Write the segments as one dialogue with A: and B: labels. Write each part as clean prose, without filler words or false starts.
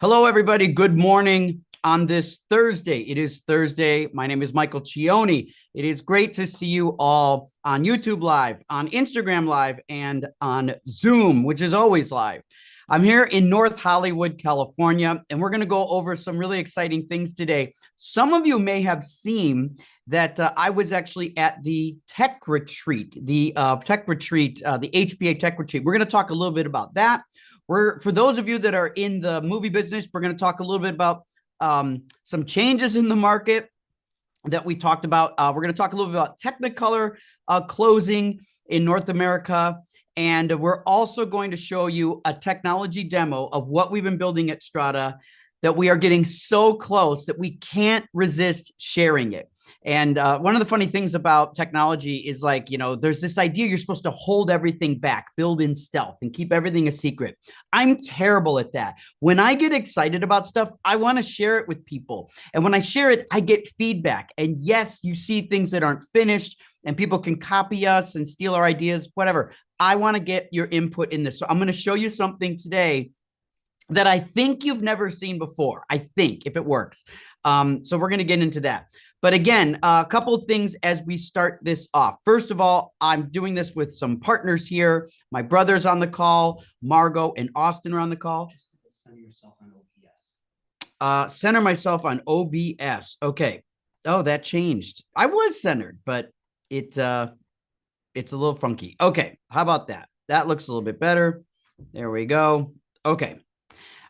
A: Hello, everybody. Good morning on this Thursday. It is Thursday. My name is Michael Cioni. It is great to see you all on YouTube Live, on Instagram Live, and on Zoom, which is always live. I'm here in North Hollywood, California, and we're going to go over some really exciting things today. Some of you may have seen that I was actually at the tech retreat, the HBA tech retreat. We're going to talk a little bit about that. For those of you that are in the movie business, we're going to talk a little bit about some changes in the market that we talked about. We're going to talk a little bit about Technicolor closing in North America. And we're also going to show you a technology demo of what we've been building at Strada that we are getting so close that we can't resist sharing it. And one of the funny things about technology is there's this idea you're supposed to hold everything back, build in stealth, and keep everything a secret. I'm terrible at that. When I get excited about stuff, I want to share it with people. And when I share it, I get feedback. And yes, you see things that aren't finished and people can copy us and steal our ideas, whatever. I want to get your input in this. So I'm going to show you something today that I think you've never seen before, I think, if it works. So we're going to get into that. But again, a couple of things as we start this off. First of all, I'm doing this with some partners here. My brother's on the call. Margot and Austin are on the call.
B: Center yourself on OBS.
A: Center myself on OBS. Okay. Oh, that changed. I was centered, but it's a little funky. Okay. How about that? That looks a little bit better. There we go. Okay.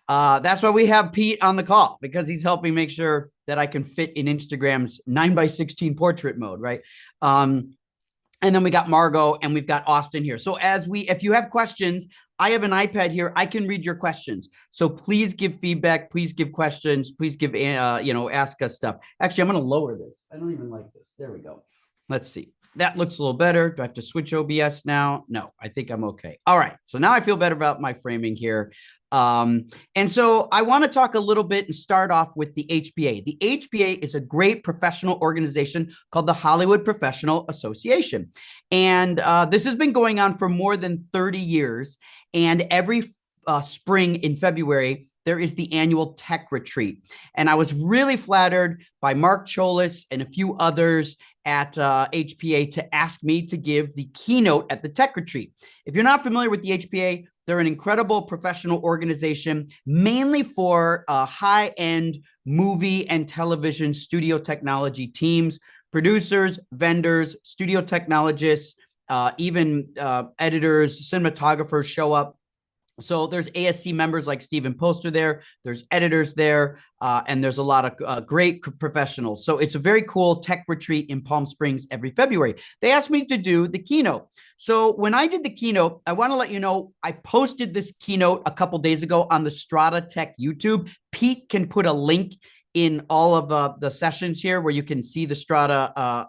A: That's why we have Pete on the call, because he's helping make sure that I can fit in Instagram's 9:16 portrait mode, right? And then we got Margot and we've got Austin here. So if you have questions, I have an iPad here. I can read your questions. So please give feedback. Please give questions. Please give, ask us stuff. Actually, I'm going to lower this. I don't even like this. There we go. Let's see. That looks a little better. Do I have to switch OBS now? No, I think I'm okay. All right. So now I feel better about my framing here. And so I want to talk a little bit and start off with the HBA. The HBA is a great professional organization called the Hollywood Professional Association. And this has been going on for more than 30 years. And every spring in February, there is the annual tech retreat. And I was really flattered by Mark Cholis and a few others at HPA to ask me to give the keynote at the tech retreat. If you're not familiar with the HPA, they're an incredible professional organization, mainly for high-end movie and television studio technology teams, producers, vendors, studio technologists, even editors, cinematographers show up. So there's ASC members like Stephen Poster there, there's editors there, and there's a lot of great professionals. So it's a very cool tech retreat in Palm Springs every February. They asked me to do the keynote. So when I did the keynote, I want to let you know, I posted this keynote a couple days ago on the Strada Tech YouTube. Pete can put a link in all of the sessions here where you can see the Strada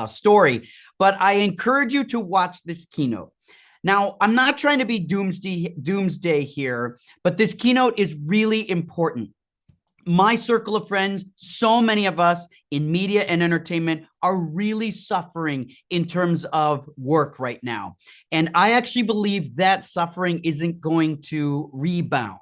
A: story. But I encourage you to watch this keynote. Now, I'm not trying to be doomsday here, but this keynote is really important. My circle of friends, so many of us in media and entertainment are really suffering in terms of work right now. And I actually believe that suffering isn't going to rebound.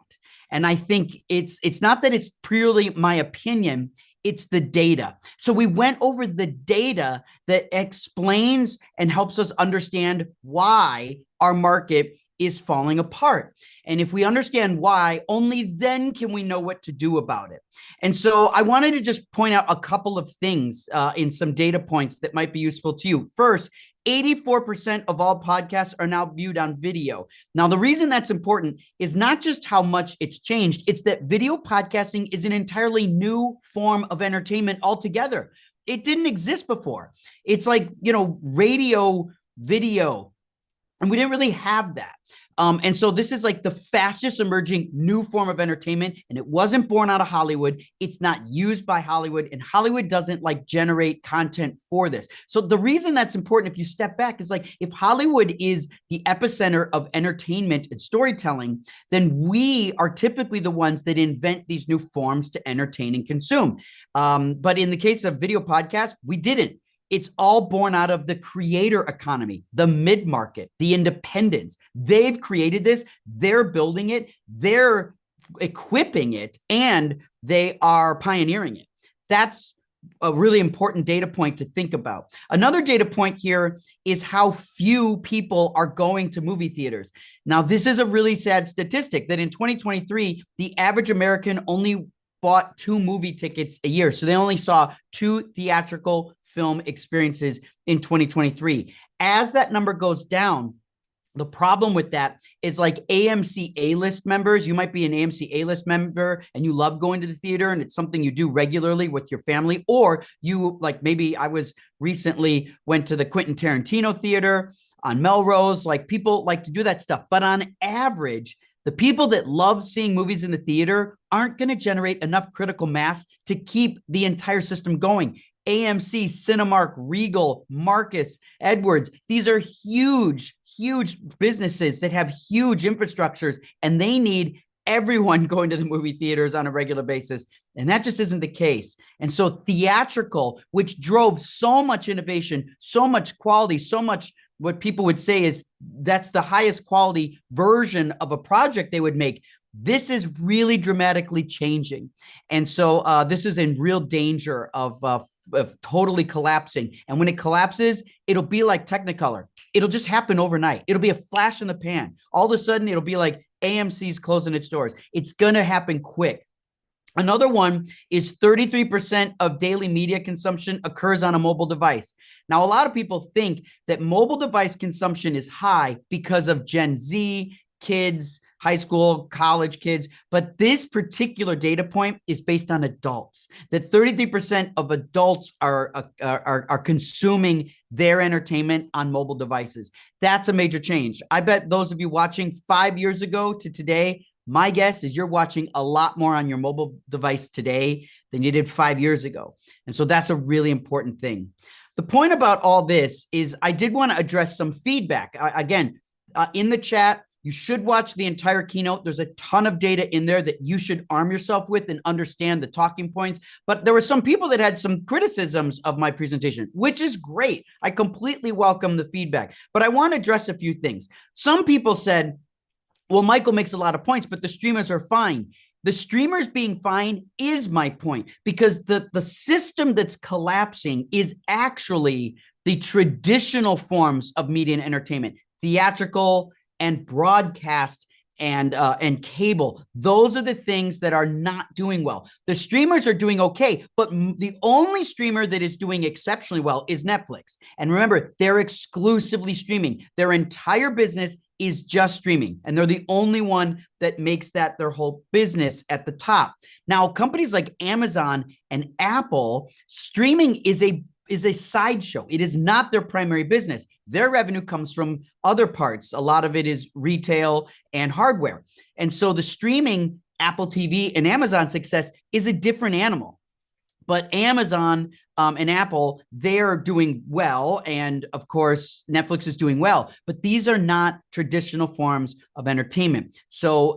A: And I think it's not that it's purely my opinion, it's the data. So we went over the data that explains and helps us understand why our market is falling apart. And if we understand why, only then can we know what to do about it. And so I wanted to just point out a couple of things in some data points that might be useful to you. First, 84% of all podcasts are now viewed on video. Now, the reason that's important is not just how much it's changed, it's that video podcasting is an entirely new form of entertainment altogether. It didn't exist before. It's like, radio, video, and we didn't really have that. And so this is like the fastest emerging new form of entertainment, and it wasn't born out of Hollywood. It's not used by Hollywood, and Hollywood doesn't generate content for this. So the reason that's important, if you step back, is if Hollywood is the epicenter of entertainment and storytelling, then we are typically the ones that invent these new forms to entertain and consume. But in the case of video podcasts, we didn't. It's all born out of the creator economy, the mid-market, the independents. They've created this. They're building it. They're equipping it and they are pioneering it. That's a really important data point to think about. Another data point here is how few people are going to movie theaters. Now, this is a really sad statistic that in 2023, the average American only bought 2 movie tickets a year. So they only saw 2 theatrical film experiences in 2023. As that number goes down, the problem with that is like AMC A-list members. You might be an AMC A-list member and you love going to the theater and it's something you do regularly with your family, or you like, maybe I was recently went to the Quentin Tarantino theater on Melrose. Like, people like to do that stuff. But on average, the people that love seeing movies in the theater aren't going to generate enough critical mass to keep the entire system going. AMC, Cinemark, Regal, Marcus, Edwards. These are huge, huge businesses that have huge infrastructures, and they need everyone going to the movie theaters on a regular basis. And that just isn't the case. And so theatrical, which drove so much innovation, so much quality, so much what people would say is that's the highest quality version of a project they would make. This is really dramatically changing. And so this is in real danger of totally collapsing. And when it collapses, it'll be like Technicolor. It'll just happen overnight. It'll be a flash in the pan. All of a sudden, it'll be like AMC's closing its doors. It's going to happen quick. Another one is 33% of daily media consumption occurs on a mobile device. Now, a lot of people think that mobile device consumption is high because of Gen Z, kids, high school, college kids. But this particular data point is based on adults, that 33% of adults are consuming their entertainment on mobile devices. That's a major change. I bet those of you watching 5 years ago to today, my guess is you're watching a lot more on your mobile device today than you did 5 years ago. And so that's a really important thing. The point about all this is I did want to address some feedback. In the chat, you should watch the entire keynote. There's a ton of data in there that you should arm yourself with and understand the talking points. But there were some people that had some criticisms of my presentation, which is great. I completely welcome the feedback. But I want to address a few things. Some people said, well, Michael makes a lot of points, but the streamers are fine. The streamers being fine is my point, because the system that's collapsing is actually the traditional forms of media and entertainment, theatrical and broadcast and cable. Those are the things that are not doing well. The streamers are doing okay, but the only streamer that is doing exceptionally well is Netflix. And remember, they're exclusively streaming. Their entire business is just streaming, and they're the only one that makes that their whole business at the top. Now, companies like Amazon and Apple, streaming is a sideshow. It is not their primary business. Their revenue comes from other parts. A lot of it is retail and hardware. And so the streaming, Apple TV and Amazon success is a different animal. But Amazon and Apple, they're doing well. And of course, Netflix is doing well. But these are not traditional forms of entertainment. So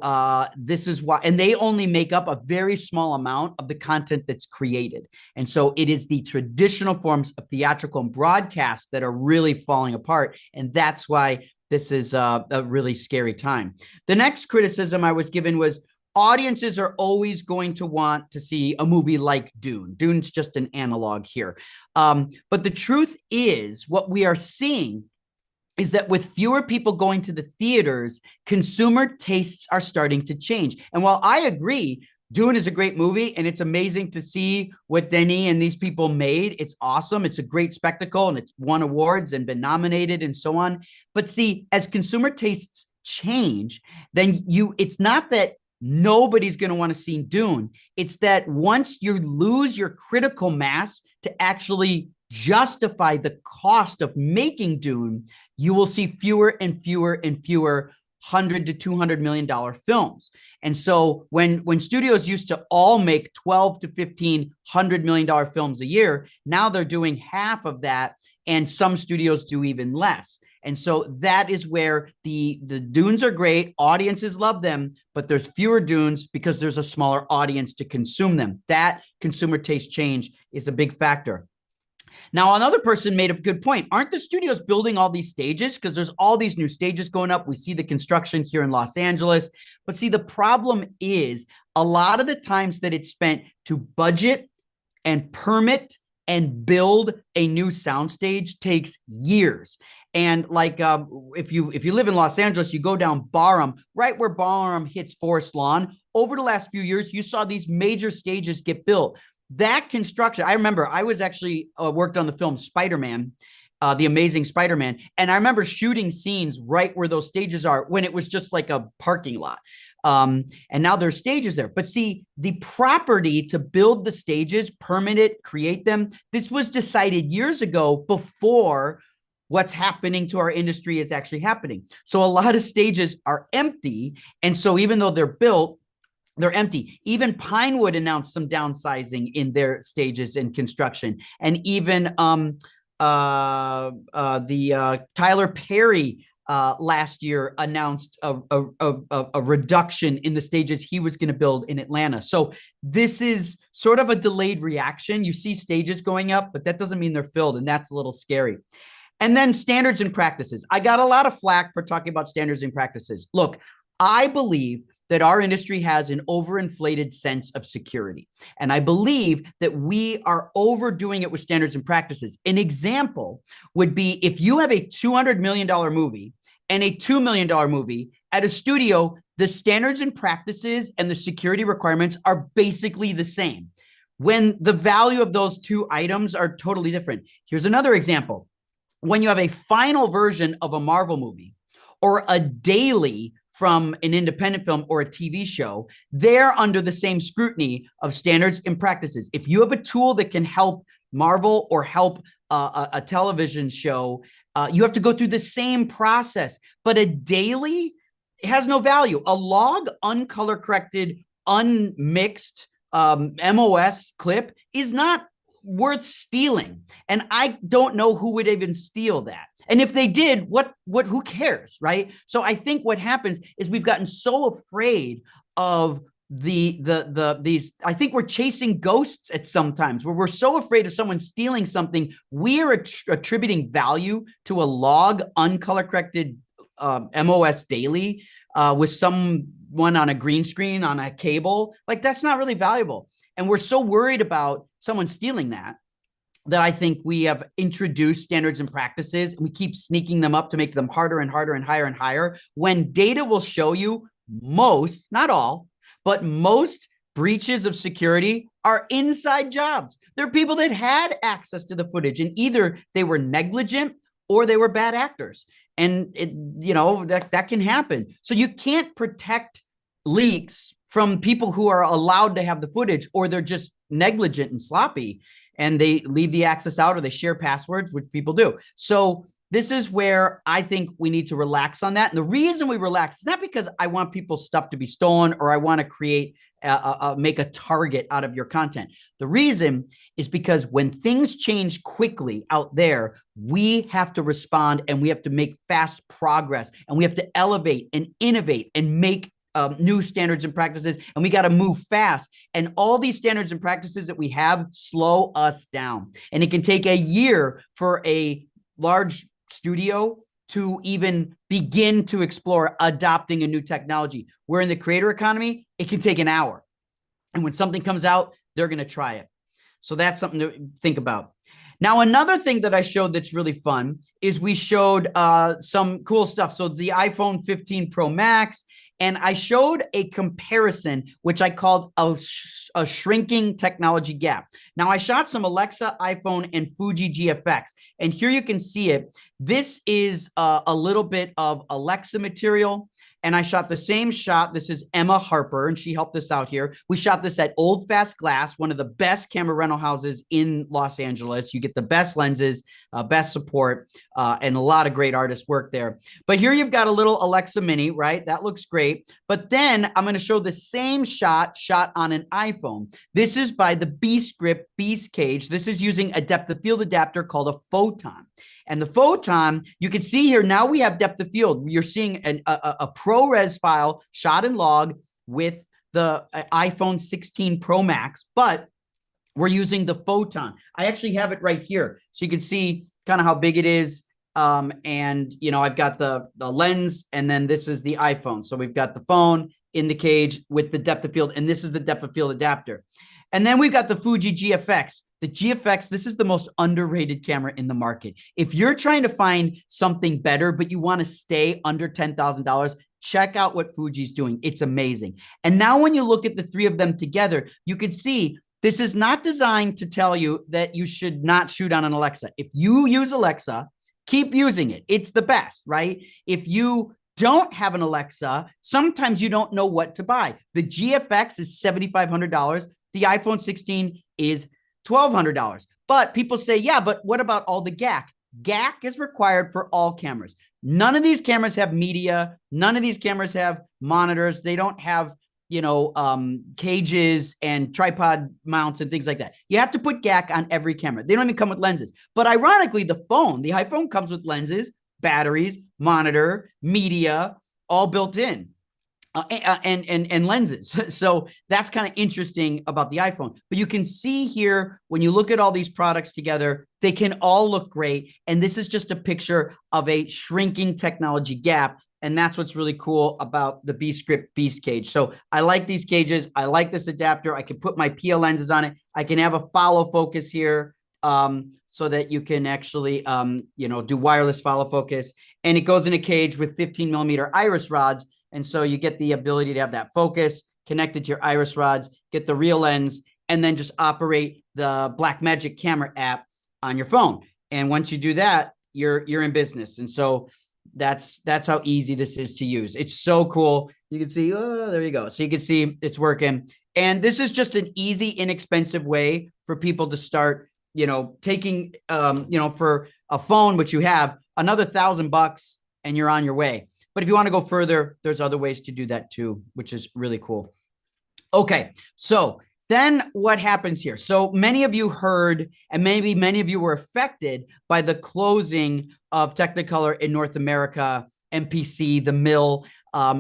A: this is why, and they only make up a very small amount of the content that's created. And so it is the traditional forms of theatrical and broadcast that are really falling apart. And that's why this is a really scary time. The next criticism I was given was, audiences are always going to want to see a movie like Dune. Dune's just an analog here. But the truth is, what we are seeing is that with fewer people going to the theaters, consumer tastes are starting to change. And while I agree, Dune is a great movie, and it's amazing to see what Denis and these people made. It's awesome. It's a great spectacle, and it's won awards and been nominated and so on. But see, as consumer tastes change, then it's not that nobody's going to want to see Dune. It's that once you lose your critical mass to actually justify the cost of making Dune, you will see fewer and fewer and fewer $100 to $200 million films. And so when studios used to all make 12 to $1,500 million films a year, now they're doing half of that, and some studios do even less. And so that is where the Dunes are great. Audiences love them, but there's fewer Dunes because there's a smaller audience to consume them. That consumer taste change is a big factor. Now, another person made a good point. Aren't the studios building all these stages? Because there's all these new stages going up. We see the construction here in Los Angeles. But see, the problem is a lot of the times that it's spent to budget and permit and build a new soundstage takes years. And like if you live in Los Angeles, you go down Barham, right where Barham hits Forest Lawn. Over the last few years, you saw these major stages get built. That construction, I remember I was actually worked on the film Spider-Man, The Amazing Spider-Man. And I remember shooting scenes right where those stages are when it was just like a parking lot. And now there's stages there. But see, the property to build the stages, permit it, create them, this was decided years ago before what's happening to our industry is actually happening. So a lot of stages are empty. And so even though they're built, they're empty. Even Pinewood announced some downsizing in their stages in construction. And even Tyler Perry last year announced a reduction in the stages he was going to build in Atlanta. So this is sort of a delayed reaction. You see stages going up, but that doesn't mean they're filled, and that's a little scary. And then standards and practices. I got a lot of flack for talking about standards and practices. Look, I believe that our industry has an overinflated sense of security. And I believe that we are overdoing it with standards and practices. An example would be if you have a $200 million movie and a $2 million movie at a studio, the standards and practices and the security requirements are basically the same, when the value of those two items are totally different. Here's another example. When you have a final version of a Marvel movie or a daily from an independent film or a TV show, they're under the same scrutiny of standards and practices. If you have a tool that can help Marvel or help a television show, you have to go through the same process. But a daily has no value. A log, uncolor corrected, unmixed MOS clip is not worth stealing. And I don't know who would even steal that. And if they did, who cares, right? So I think what happens is we've gotten so afraid of these, I think we're chasing ghosts at sometimes where we're so afraid of someone stealing something. We are attributing value to a log, uncolor corrected MOS daily with someone on a green screen on a cable. Like, that's not really valuable. And we're so worried about someone stealing that I think we have introduced standards and practices, and we keep sneaking them up to make them harder and harder and higher and higher, when data will show you most, not all, but most breaches of security are inside jobs. There are people that had access to the footage, and either they were negligent or they were bad actors. And that can happen. So you can't protect leaks from people who are allowed to have the footage, or they're just negligent and sloppy and they leave the access out, or they share passwords, which people do. So this is where I think we need to relax on that. And the reason we relax is not because I want people's stuff to be stolen or I want to create make a target out of your content. The reason is because when things change quickly out there, we have to respond, and we have to make fast progress, and we have to elevate and innovate and make new standards and practices, and we got to move fast. And all these standards and practices that we have slow us down. And it can take a year for a large studio to even begin to explore adopting a new technology. Where in the creator economy, it can take an hour. And when something comes out, they're going to try it. So that's something to think about. Now, another thing that I showed that's really fun is we showed some cool stuff. So the iPhone 15 Pro Max, and I showed a comparison, which I called a shrinking technology gap. Now, I shot some Alexa, iPhone, and Fuji GFX. And here you can see it. This is a little bit of Alexa material. And I shot the same shot. This is Emma Harper, and she helped us out here. We shot this at Old Fast Glass, one of the best camera rental houses in Los Angeles. You get the best lenses, best support, and a lot of great artists work there. But here you've got a little Alexa Mini, right? That looks great. But then I'm going to show the same shot on an iPhone. This is by the Beast Grip Beast Cage. This is using a depth of field adapter called a Photon. And the Photon, you can see here, now we have depth of field. You're seeing a ProRes file shot in log with the iPhone 16 Pro Max. But we're using the Photon. I actually have it right here. So you can see kind of how big it is. And, you know, I've got the lens, and then this is the iPhone. So we've got the phone in the cage with the depth of field, and this is the depth of field adapter. And then we've got the Fuji GFX. The GFX, this is the most underrated camera in the market. If you're trying to find something better, but you want to stay under $10,000, check out what Fuji's doing. It's amazing. And now when you look at the three of them together, you can see this is not designed to tell you that you should not shoot on an Alexa. If you use Alexa, keep using it. It's the best, right? If you don't have an Alexa, sometimes you don't know what to buy. The GFX is $7,500. The iPhone 16 is $1,200. But people say, yeah, but what about all the GAC? GAC is required for all cameras. None of these cameras have media. None of these cameras have monitors. They don't have, you know, cages and tripod mounts and things like that. You have to put GAC on every camera. They don't even come with lenses. But ironically, the iPhone comes with lenses, batteries, monitor, media, all built in. And lenses. So that's kind of interesting about the iPhone. But you can see here, when you look at all these products together, they can all look great. And this is just a picture of a shrinking technology gap. And that's what's really cool about the B-Script Beast cage. So I like these cages. I like this adapter. I can put my PL lenses on it. I can have a follow focus here, so that you can actually, you know, do wireless follow focus. And it goes in a cage with 15 millimeter iris rods. And so you get the ability to have that focus connected to your iris rods, get the real lens, and then just operate the Blackmagic camera app on your phone. And once you do that, you're in business. And so that's how easy this is to use. It's so cool. You can see, oh, there you go. So you can see it's working. And this is just an easy, inexpensive way for people to start, you know, taking, you know, for a phone, which you have, another $1,000 and you're on your way. But if you want to go further, there's other ways to do that too, which is really cool. Okay, so then what happens here? So many of you heard, and maybe many of you were affected by the closing of Technicolor in North America, MPC, the mill.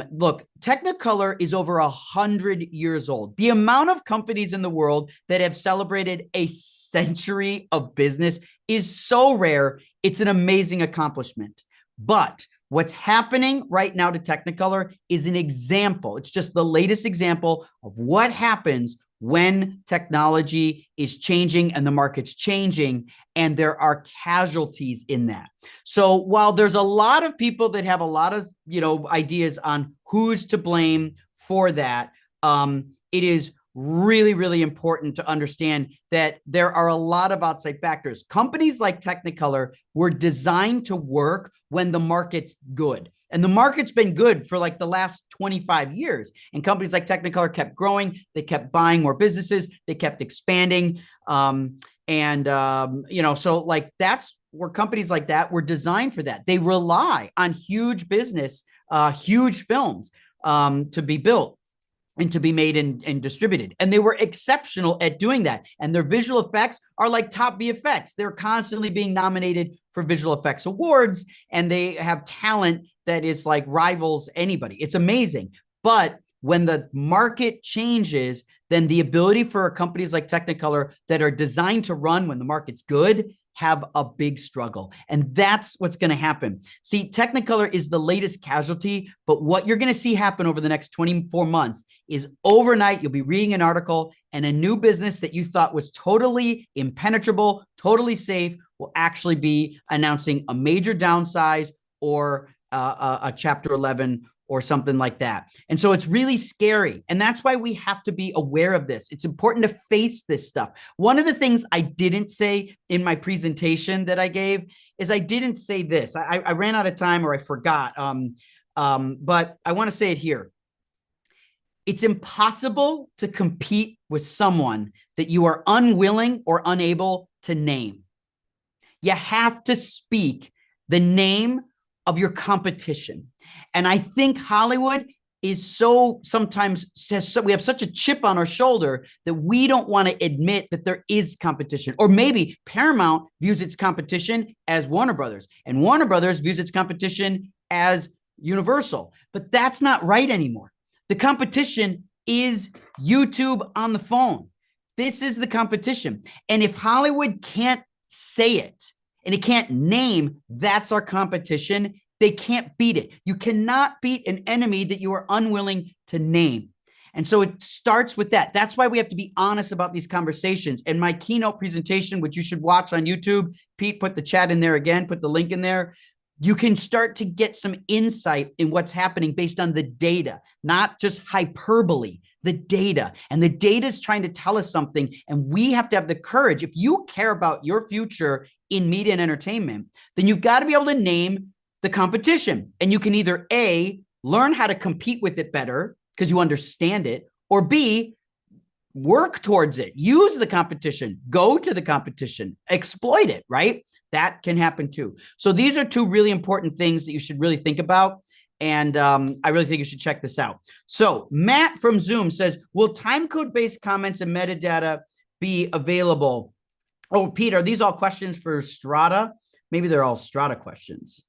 A: Look, Technicolor is over 100 years old. The amount of companies in the world that have celebrated a century of business is so rare. It's an amazing accomplishment. But what's happening right now to Technicolor is an example. It's just the latest example of what happens when technology is changing and the market's changing, and there are casualties in that. So while there's a lot of people that have a lot of, you know, ideas on who's to blame for that, it is really, really important to understand that there are a lot of outside factors. Companies like Technicolor were designed to work when the market's good. And the market's been good for like the last 25 years. And companies like Technicolor kept growing. They kept buying more businesses. They kept expanding. You know, so like that's where companies like that were designed for that. They rely on huge business, huge films to be built and to be made and distributed. And they were exceptional at doing that. And their visual effects are like top VFX. They're constantly being nominated for visual effects awards, and they have talent that is like rivals anybody. It's amazing. But when the market changes, then the ability for companies like Technicolor that are designed to run when the market's good have a big struggle. And that's what's going to happen. See, Technicolor is the latest casualty, but what you're going to see happen over the next 24 months is overnight, you'll be reading an article and a new business that you thought was totally impenetrable, totally safe, will actually be announcing a major downsize or a Chapter 11 or something like that. And so it's really scary. And that's why we have to be aware of this. It's important to face this stuff. One of the things I didn't say in my presentation that I gave is I didn't say this. I ran out of time or I forgot. But I want to say it here. It's impossible to compete with someone that you are unwilling or unable to name. You have to speak the name of your competition. And I think Hollywood is so sometimes, we have such a chip on our shoulder that we don't want to admit that there is competition. Or maybe Paramount views its competition as Warner Brothers, and Warner Brothers views its competition as Universal. But that's not right anymore. The competition is YouTube on the phone. This is the competition. And if Hollywood can't say it and it can't name that's our competition, they can't beat it. You cannot beat an enemy that you are unwilling to name. And so it starts with that. That's why we have to be honest about these conversations. And my keynote presentation, which you should watch on YouTube, Pete, put the chat in there again, put the link in there. You can start to get some insight in what's happening based on the data, not just hyperbole, the data. And the data is trying to tell us something. And we have to have the courage. If you care about your future in media and entertainment, then you've got to be able to name the competition. And you can either A, learn how to compete with it better because you understand it, or B, work towards it, use the competition, go to the competition, exploit it, right? That can happen too. So these are two really important things that you should really think about. And I really think you should check this out. So Matt from Zoom says, will timecode-based comments and metadata be available? Oh, Pete, are these all questions for Strada? Maybe they're all Strada questions.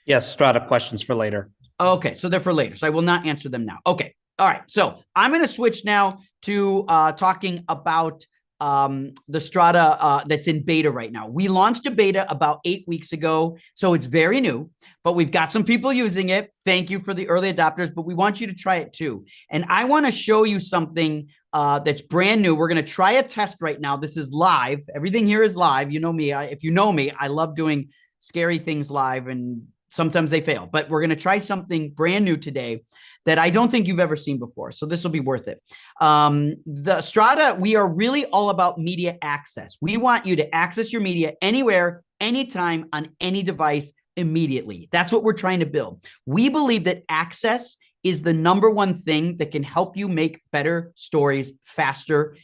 C: Yes, Strada questions for later.
A: Okay, so they're for later. So I will not answer them now. Okay. All right. So I'm going to switch now to talking about the Strada that's in beta right now. We launched a beta about 8 weeks ago, so it's very new, but we've got some people using it. Thank you for the early adopters, but we want you to try it too. And I want to show you something that's brand new. We're going to try a test right now. This is live. Everything here is live. You know me. If you know me, I love doing scary things live, and sometimes they fail, but we're going to try something brand new today that I don't think you've ever seen before. So this will be worth it. The Strada, we are really all about media access. We want you to access your media anywhere, anytime, on any device immediately. That's what we're trying to build. We believe that access is the number one thing that can help you make better stories faster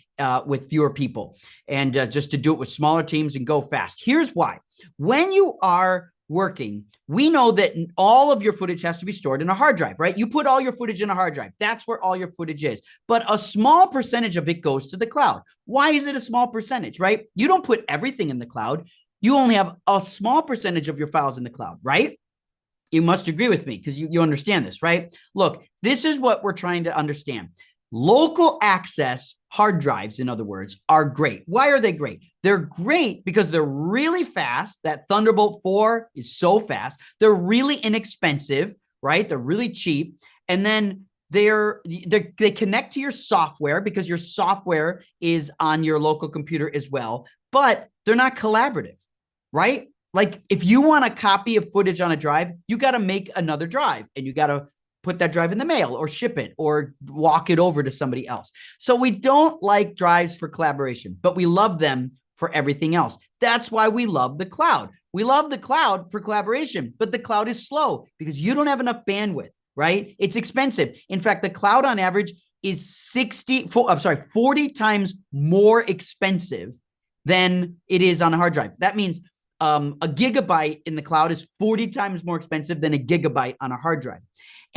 A: with fewer people, and just to do it with smaller teams and go fast. Here's why. When you are working, we know that all of your footage has to be stored in a hard drive, right? You put all your footage in a hard drive. That's where all your footage is. But a small percentage of it goes to the cloud. Why is it a small percentage, right? You don't put everything in the cloud. You only have a small percentage of your files in the cloud, right? You must agree with me because you understand this, right? Look, this is what we're trying to understand. Local access hard drives, in other words, are great. Why are they great? They're great because they're really fast. That Thunderbolt 4 is so fast. They're really inexpensive, right? They're really cheap. And then they connect to your software because your software is on your local computer as well, but they're not collaborative, right? Like if you want a copy of footage on a drive, you got to make another drive and you got to put that drive in the mail or ship it or walk it over to somebody else. So we don't like drives for collaboration, but we love them for everything else. That's why we love the cloud. We love the cloud for collaboration, but the cloud is slow because you don't have enough bandwidth, right? It's expensive. In fact, the cloud on average is 40 times more expensive than it is on a hard drive. That means a gigabyte in the cloud is 40 times more expensive than a gigabyte on a hard drive.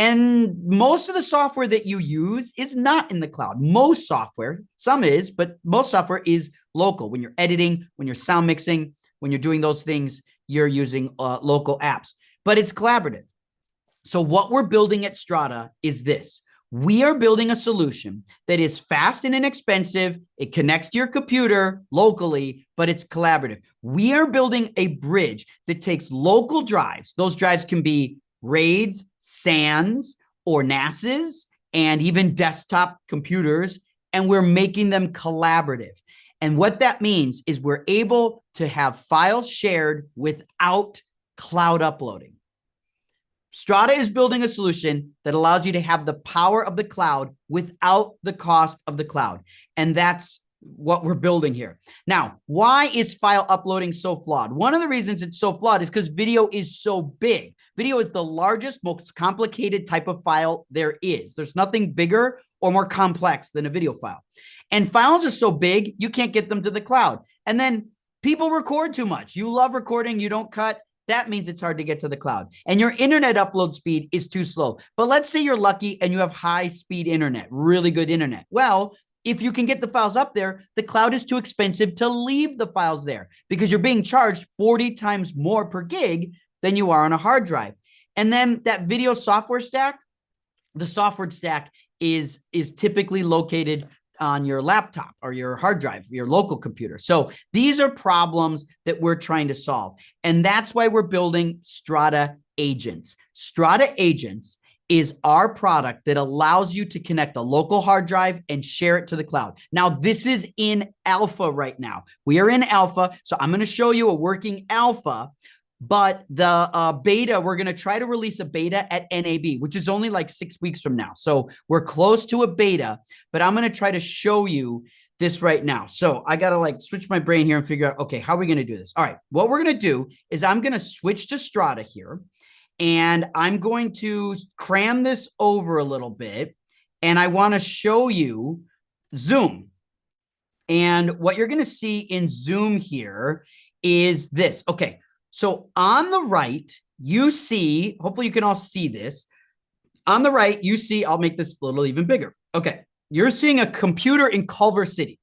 A: And most of the software that you use is not in the cloud. Most software, some is, but most software is local. When you're editing, when you're sound mixing, when you're doing those things, you're using local apps, but it's collaborative. So what we're building at Strada is this. We are building a solution that is fast and inexpensive. It connects to your computer locally, but it's collaborative. We are building a bridge that takes local drives. Those drives can be RAIDs, SANs, or NASs, and even desktop computers, and we're making them collaborative. And what that means is we're able to have files shared without cloud uploading. Strada is building a solution that allows you to have the power of the cloud without the cost of the cloud. And that's what we're building here. Now, why is file uploading so flawed? One of the reasons it's so flawed is because video is so big. Video is the largest, most complicated type of file there is. There's nothing bigger or more complex than a video file. And files are so big, you can't get them to the cloud. And then people record too much. You love recording, you don't cut. That means it's hard to get to the cloud. And your internet upload speed is too slow. But let's say you're lucky and you have high-speed internet, really good internet. Well, if you can get the files up there, the cloud is too expensive to leave the files there because you're being charged 40 times more per gig than you are on a hard drive. And then that video software stack, the software stack is typically located on your laptop or your hard drive, your local computer. So these are problems that we're trying to solve. And that's why we're building Strada Agents. Strada Agents is our product that allows you to connect a local hard drive and share it to the cloud. Now, this is in alpha right now. We are in alpha, so I'm going to show you a working alpha, but the beta, we're going to try to release a beta at NAB, which is only like 6 weeks from now. So we're close to a beta, but I'm going to try to show you this right now. So I got to like switch my brain here and figure out, okay, how are we going to do this? All right, what we're going to do is I'm going to switch to Strada here, and I'm going to cram this over a little bit, and I want to show you Zoom. And what you're going to see in Zoom here is this. Okay. So on the right, you see, hopefully you can all see this. On the right, you see, I'll make this a little even bigger. Okay. You're seeing a computer in Culver City.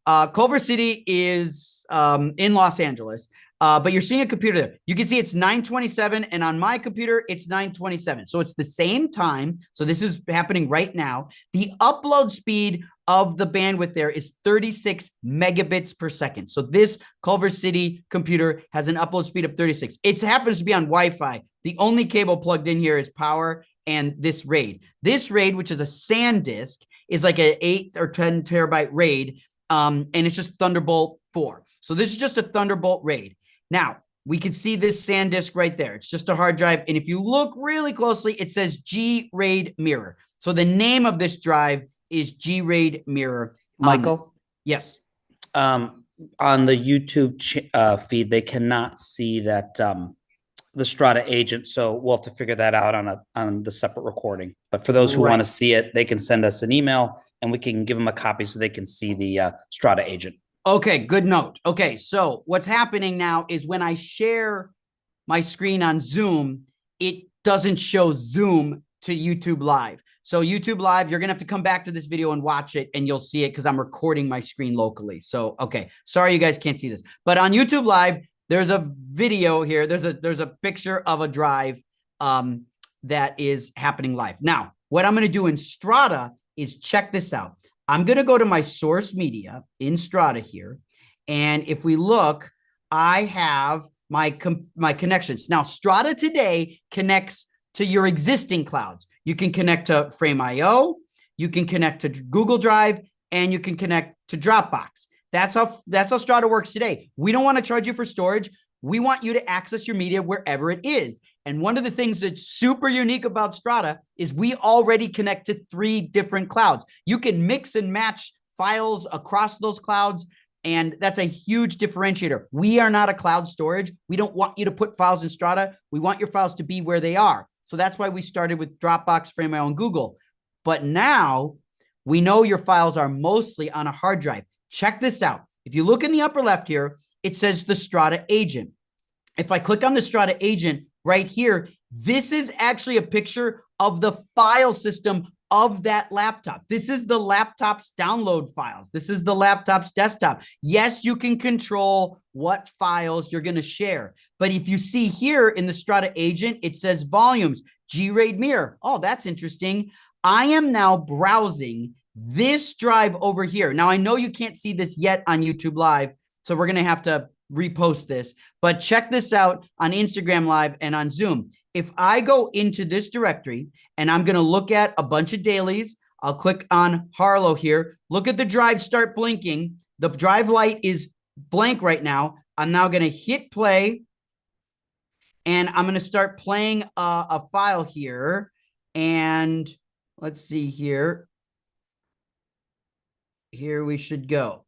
A: Culver City is in Los Angeles, but you're seeing a computer there. You can see it's 9:27, and on my computer, it's 9:27. So it's the same time. So this is happening right now. The upload speed of the bandwidth there is 36 megabits per second. So this Culver City computer has an upload speed of 36. It happens to be on Wi-Fi. The only cable plugged in here is power and this RAID. This RAID, which is a SanDisk, is like an 8 or 10 terabyte RAID, and it's just Thunderbolt 4. So this is just a Thunderbolt RAID. Now, we can see this SanDisk right there. It's just a hard drive. And if you look really closely, it says G-RAID Mirror. So the name of this drive is G-RAID Mirror.
C: Michael?
A: Yes.
C: On the YouTube feed, they cannot see that the Strada agent. So we'll have to figure that out on the separate recording. But for those who want to see it, they can send us an email and we can give them a copy so they can see the Strada agent.
A: Okay, good note. Okay, so what's happening now is when I share my screen on Zoom, it doesn't show Zoom to YouTube Live. So YouTube Live, you're going to have to come back to this video and watch it, and you'll see it because I'm recording my screen locally. So, okay, sorry you guys can't see this. But on YouTube Live, there's a video here. There's a picture of a drive that is happening live. Now, what I'm going to do in Strada is check this out. I'm going to go to my source media in Strada here. And if we look, I have my connections. Now, Strada today connects to your existing clouds. You can connect to Frame.io, you can connect to Google Drive, and you can connect to Dropbox. That's how Strada works today. We don't want to charge you for storage. We want you to access your media wherever it is. And one of the things that's super unique about Strada is we already connect to 3 different clouds. You can mix and match files across those clouds, and that's a huge differentiator. We are not a cloud storage. We don't want you to put files in Strada. We want your files to be where they are. So that's why we started with Dropbox, Frame.io, and Google. But now we know your files are mostly on a hard drive. Check this out. If you look in the upper left here, it says the Strada agent. If I click on the Strada agent right here, this is actually a picture of the file system of that laptop. This is the laptop's download files. This is the laptop's desktop. Yes, you can control what files you're going to share. But if you see here in the Strada agent, it says volumes, G-RAID Mirror. Oh, that's interesting. I am now browsing this drive over here. Now, I know you can't see this yet on YouTube Live, so we're going to have to repost this, but check this out on Instagram Live and on Zoom. If I go into this directory and I'm going to look at a bunch of dailies, I'll click on Harlow here. Look at the drive start blinking. The drive light is blank right now. I'm now going to hit play, and I'm going to start playing a file here. And let's see here. Here we should go.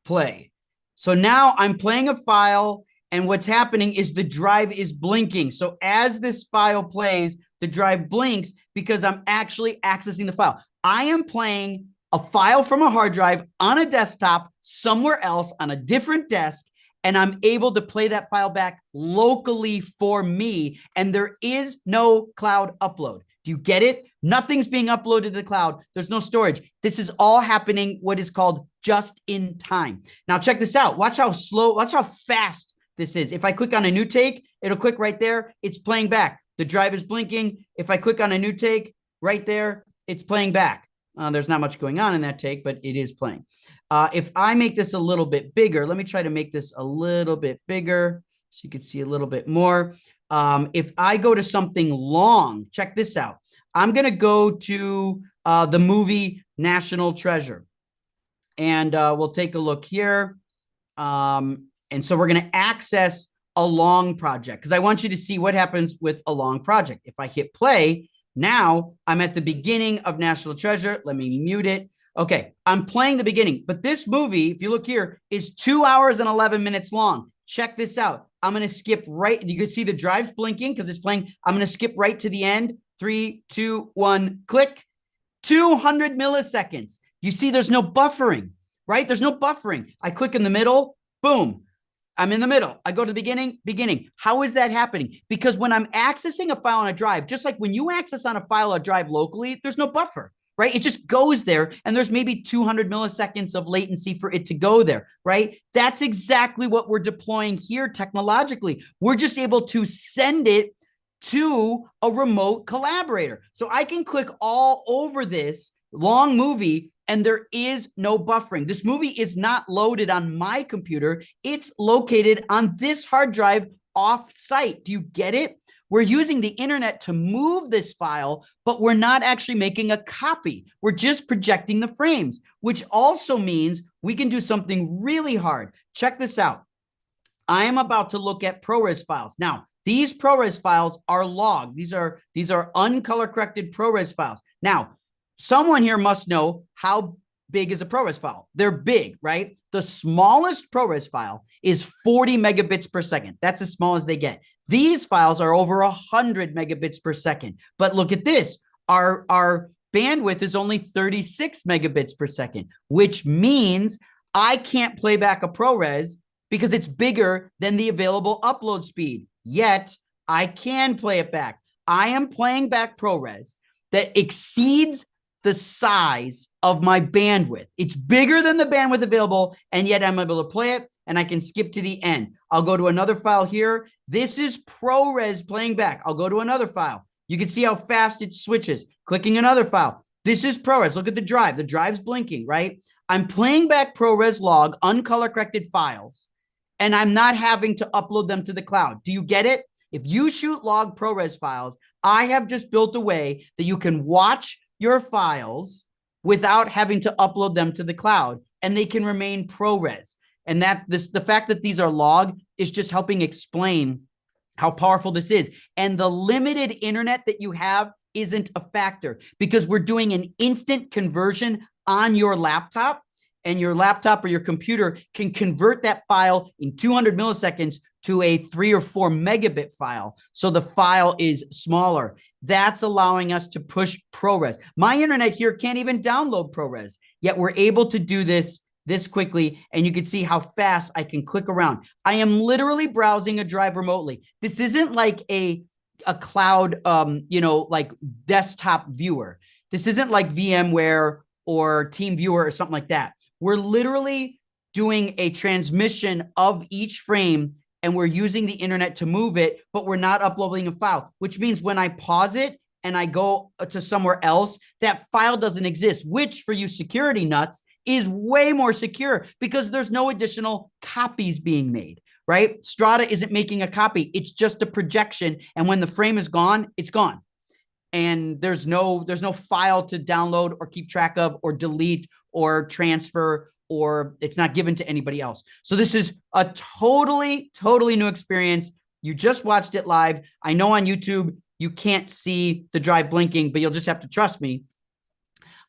A: Play. So now I'm playing a file, and what's happening is the drive is blinking. So as this file plays, the drive blinks because I'm actually accessing the file. I am playing a file from a hard drive on a desktop somewhere else on a different desk, and I'm able to play that file back locally for me, and there is no cloud upload. Do you get it? Nothing's being uploaded to the cloud. There's no storage. This is all happening what is called just in time. Now check this out. Watch how slow, watch how fast this is. If I click on a new take, it'll click right there. It's playing back. The drive is blinking. If I click on a new take right there, it's playing back. There's not much going on in that take, but it is playing. If I make this a little bit bigger, let me try to make this a little bit bigger so you can see a little bit more. If I go to something long, check this out. I'm going to go to the movie National Treasure. And we'll take a look here. And so we're going to access a long project because I want you to see what happens with a long project. If I hit play, now I'm at the beginning of National Treasure. Let me mute it. Okay, I'm playing the beginning, but this movie, if you look here, is 2 hours and 11 minutes long. Check this out. I'm going to skip right. You can see the drive's blinking because it's playing. I'm going to skip right to the end. 3, 2, 1, click. 200 milliseconds. You see there's no buffering, right? There's no buffering. I click in the middle, boom. I'm in the middle. I go to the beginning. How is that happening? Because when I'm accessing a file on a drive, just like when you access on a file on a drive locally, there's no buffer, right? It just goes there and there's maybe 200 milliseconds of latency for it to go there, right? That's exactly what we're deploying here technologically. We're just able to send it to a remote collaborator. So I can click all over this long movie and there is no buffering. This movie is not loaded on my computer. It's located on this hard drive off-site. Do you get it? We're using the internet to move this file, but we're not actually making a copy. We're just projecting the frames, which also means we can do something really hard. Check this out. I am about to look at ProRes files. Now, these ProRes files are logged. These are uncolor corrected ProRes files. Now, someone here must know how big is a ProRes file. They're big, right? The smallest ProRes file is 40 megabits per second. That's as small as they get. These files are over 100 megabits per second. But look at this. Our bandwidth is only 36 megabits per second, which means I can't play back a ProRes because it's bigger than the available upload speed. Yet, I can play it back. I am playing back ProRes that exceeds the size of my bandwidth. It's bigger than the bandwidth available, and yet I'm able to play it, and I can skip to the end. I'll go to another file here. This is ProRes playing back. I'll go to another file. You can see how fast it switches. Clicking another file. This is ProRes. Look at the drive. The drive's blinking, right? I'm playing back ProRes log, uncolor corrected files, and I'm not having to upload them to the cloud. Do you get it? If you shoot log ProRes files, I have just built a way that you can watch your files without having to upload them to the cloud, and they can remain ProRes. And the fact that these are log is just helping explain how powerful this is. And the limited internet that you have isn't a factor because we're doing an instant conversion on your laptop, and your laptop or your computer can convert that file in 200 milliseconds to a 3 or 4 megabit file. So the file is smaller. That's allowing us to push ProRes. My internet here can't even download ProRes, yet we're able to do this quickly, and you can see how fast I can click around. I am literally browsing a drive remotely. This isn't like a cloud, like desktop viewer. This isn't like VMware or TeamViewer or something like that. We're literally doing a transmission of each frame, and we're using the internet to move it, but we're not uploading a file, which means when I pause it and I go to somewhere else, that file doesn't exist, which for you security nuts is way more secure because there's no additional copies being made, right? Strada isn't making a copy. It's just a projection. And when the frame is gone, it's gone. And there's no file to download or keep track of or delete or transfer, or it's not given to anybody else. So this is a totally new experience. You just watched it live. I know on YouTube, you can't see the drive blinking, but you'll just have to trust me.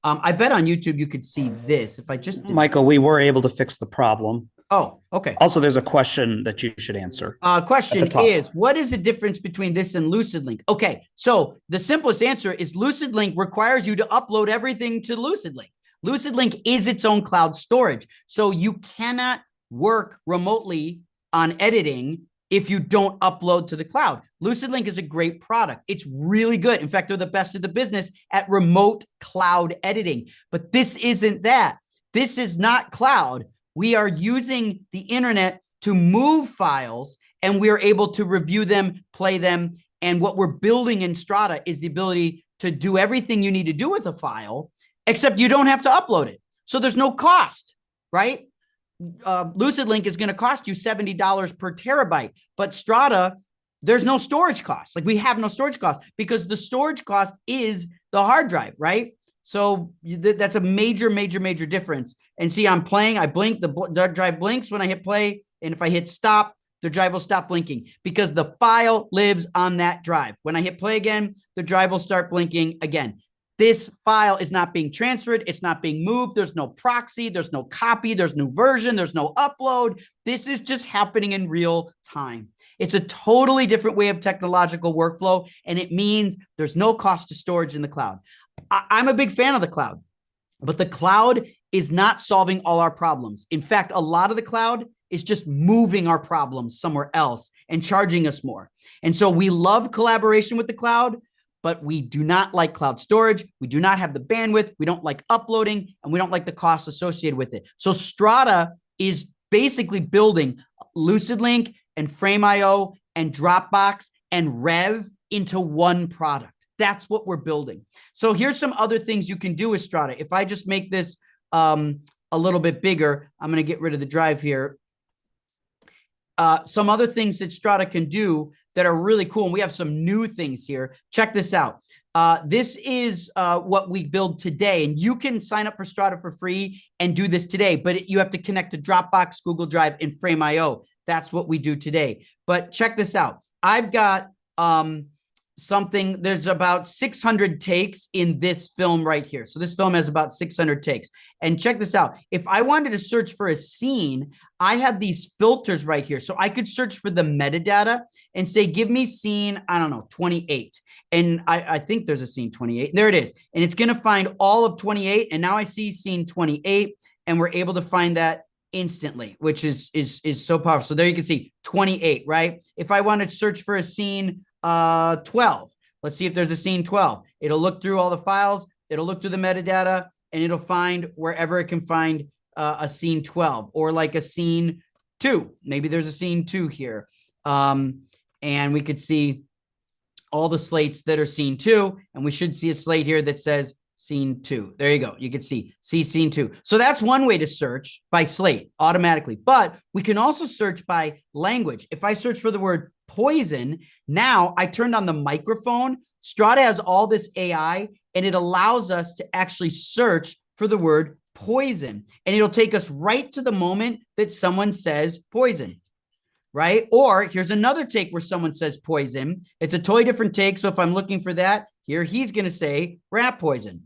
A: I bet on YouTube, you could see this. If I just did
C: Michael, we were able to fix the problem.
A: Oh, okay.
C: Also, there's a question that you should answer.
A: Question is, what is the difference between this and LucidLink? Okay, so the simplest answer is LucidLink requires you to upload everything to LucidLink. LucidLink is its own cloud storage. So you cannot work remotely on editing if you don't upload to the cloud. LucidLink is a great product. It's really good. In fact, they're the best in the business at remote cloud editing. But this isn't that. This is not cloud. We are using the internet to move files, and we are able to review them, play them. And what we're building in Strada is the ability to do everything you need to do with a file except you don't have to upload it. So there's no cost, right? LucidLink is going to cost you $70 per terabyte, but Strada, there's no storage cost. Like we have no storage cost because the storage cost is the hard drive, right? So that's a major, major, major difference. And see, I'm playing, I blink, the drive blinks when I hit play. And if I hit stop, the drive will stop blinking because the file lives on that drive. When I hit play again, the drive will start blinking again. This file is not being transferred. It's not being moved. There's no proxy. There's no copy. There's no version. There's no upload. This is just happening in real time. It's a totally different way of technological workflow, and it means there's no cost to storage in the cloud. I'm a big fan of the cloud, but the cloud is not solving all our problems. In fact, a lot of the cloud is just moving our problems somewhere else and charging us more. And so we love collaboration with the cloud, but we do not like cloud storage. We do not have the bandwidth. We don't like uploading, and we don't like the costs associated with it. So Strada is basically building LucidLink and Frame.io and Dropbox and Rev into one product. That's what we're building. So here's some other things you can do with Strada. If I just make this a little bit bigger, I'm going to get rid of the drive here. Some other things that Strada can do that are really cool, and we have some new things here. Check this out. This is what we build today, and you can sign up for Strada for free and do this today, but you have to connect to Dropbox, Google Drive, and Frame.io. That's what we do today. But check this out. I've got something, there's about 600 takes in this film right here. So this film has about 600 takes. And check this out. If I wanted to search for a scene, I have these filters right here. So I could search for the metadata and say, give me scene, I don't know, 28. And I think there's a scene 28. There it is. And it's going to find all of 28. And now I see scene 28, and we're able to find that instantly, which is so powerful. So there you can see 28, right? If I want to search for a scene 12, let's see if there's a scene 12. It'll look through all the files, it'll look through the metadata, and it'll find wherever it can find a scene 12, or like a scene 2. Maybe there's a scene 2 here. And we could see all the slates that are scene 2, and we should see a slate here that says scene 2. There you go. You can see scene 2. So that's one way to search by slate automatically, but we can also search by language. If I search for the word poison, now I turned on the microphone. Strada has all this AI, and it allows us to actually search for the word poison, and it'll take us right to the moment that someone says poison, right? Or here's another take where someone says poison. It's a totally different take. So if I'm looking for that here, he's going to say rat poison,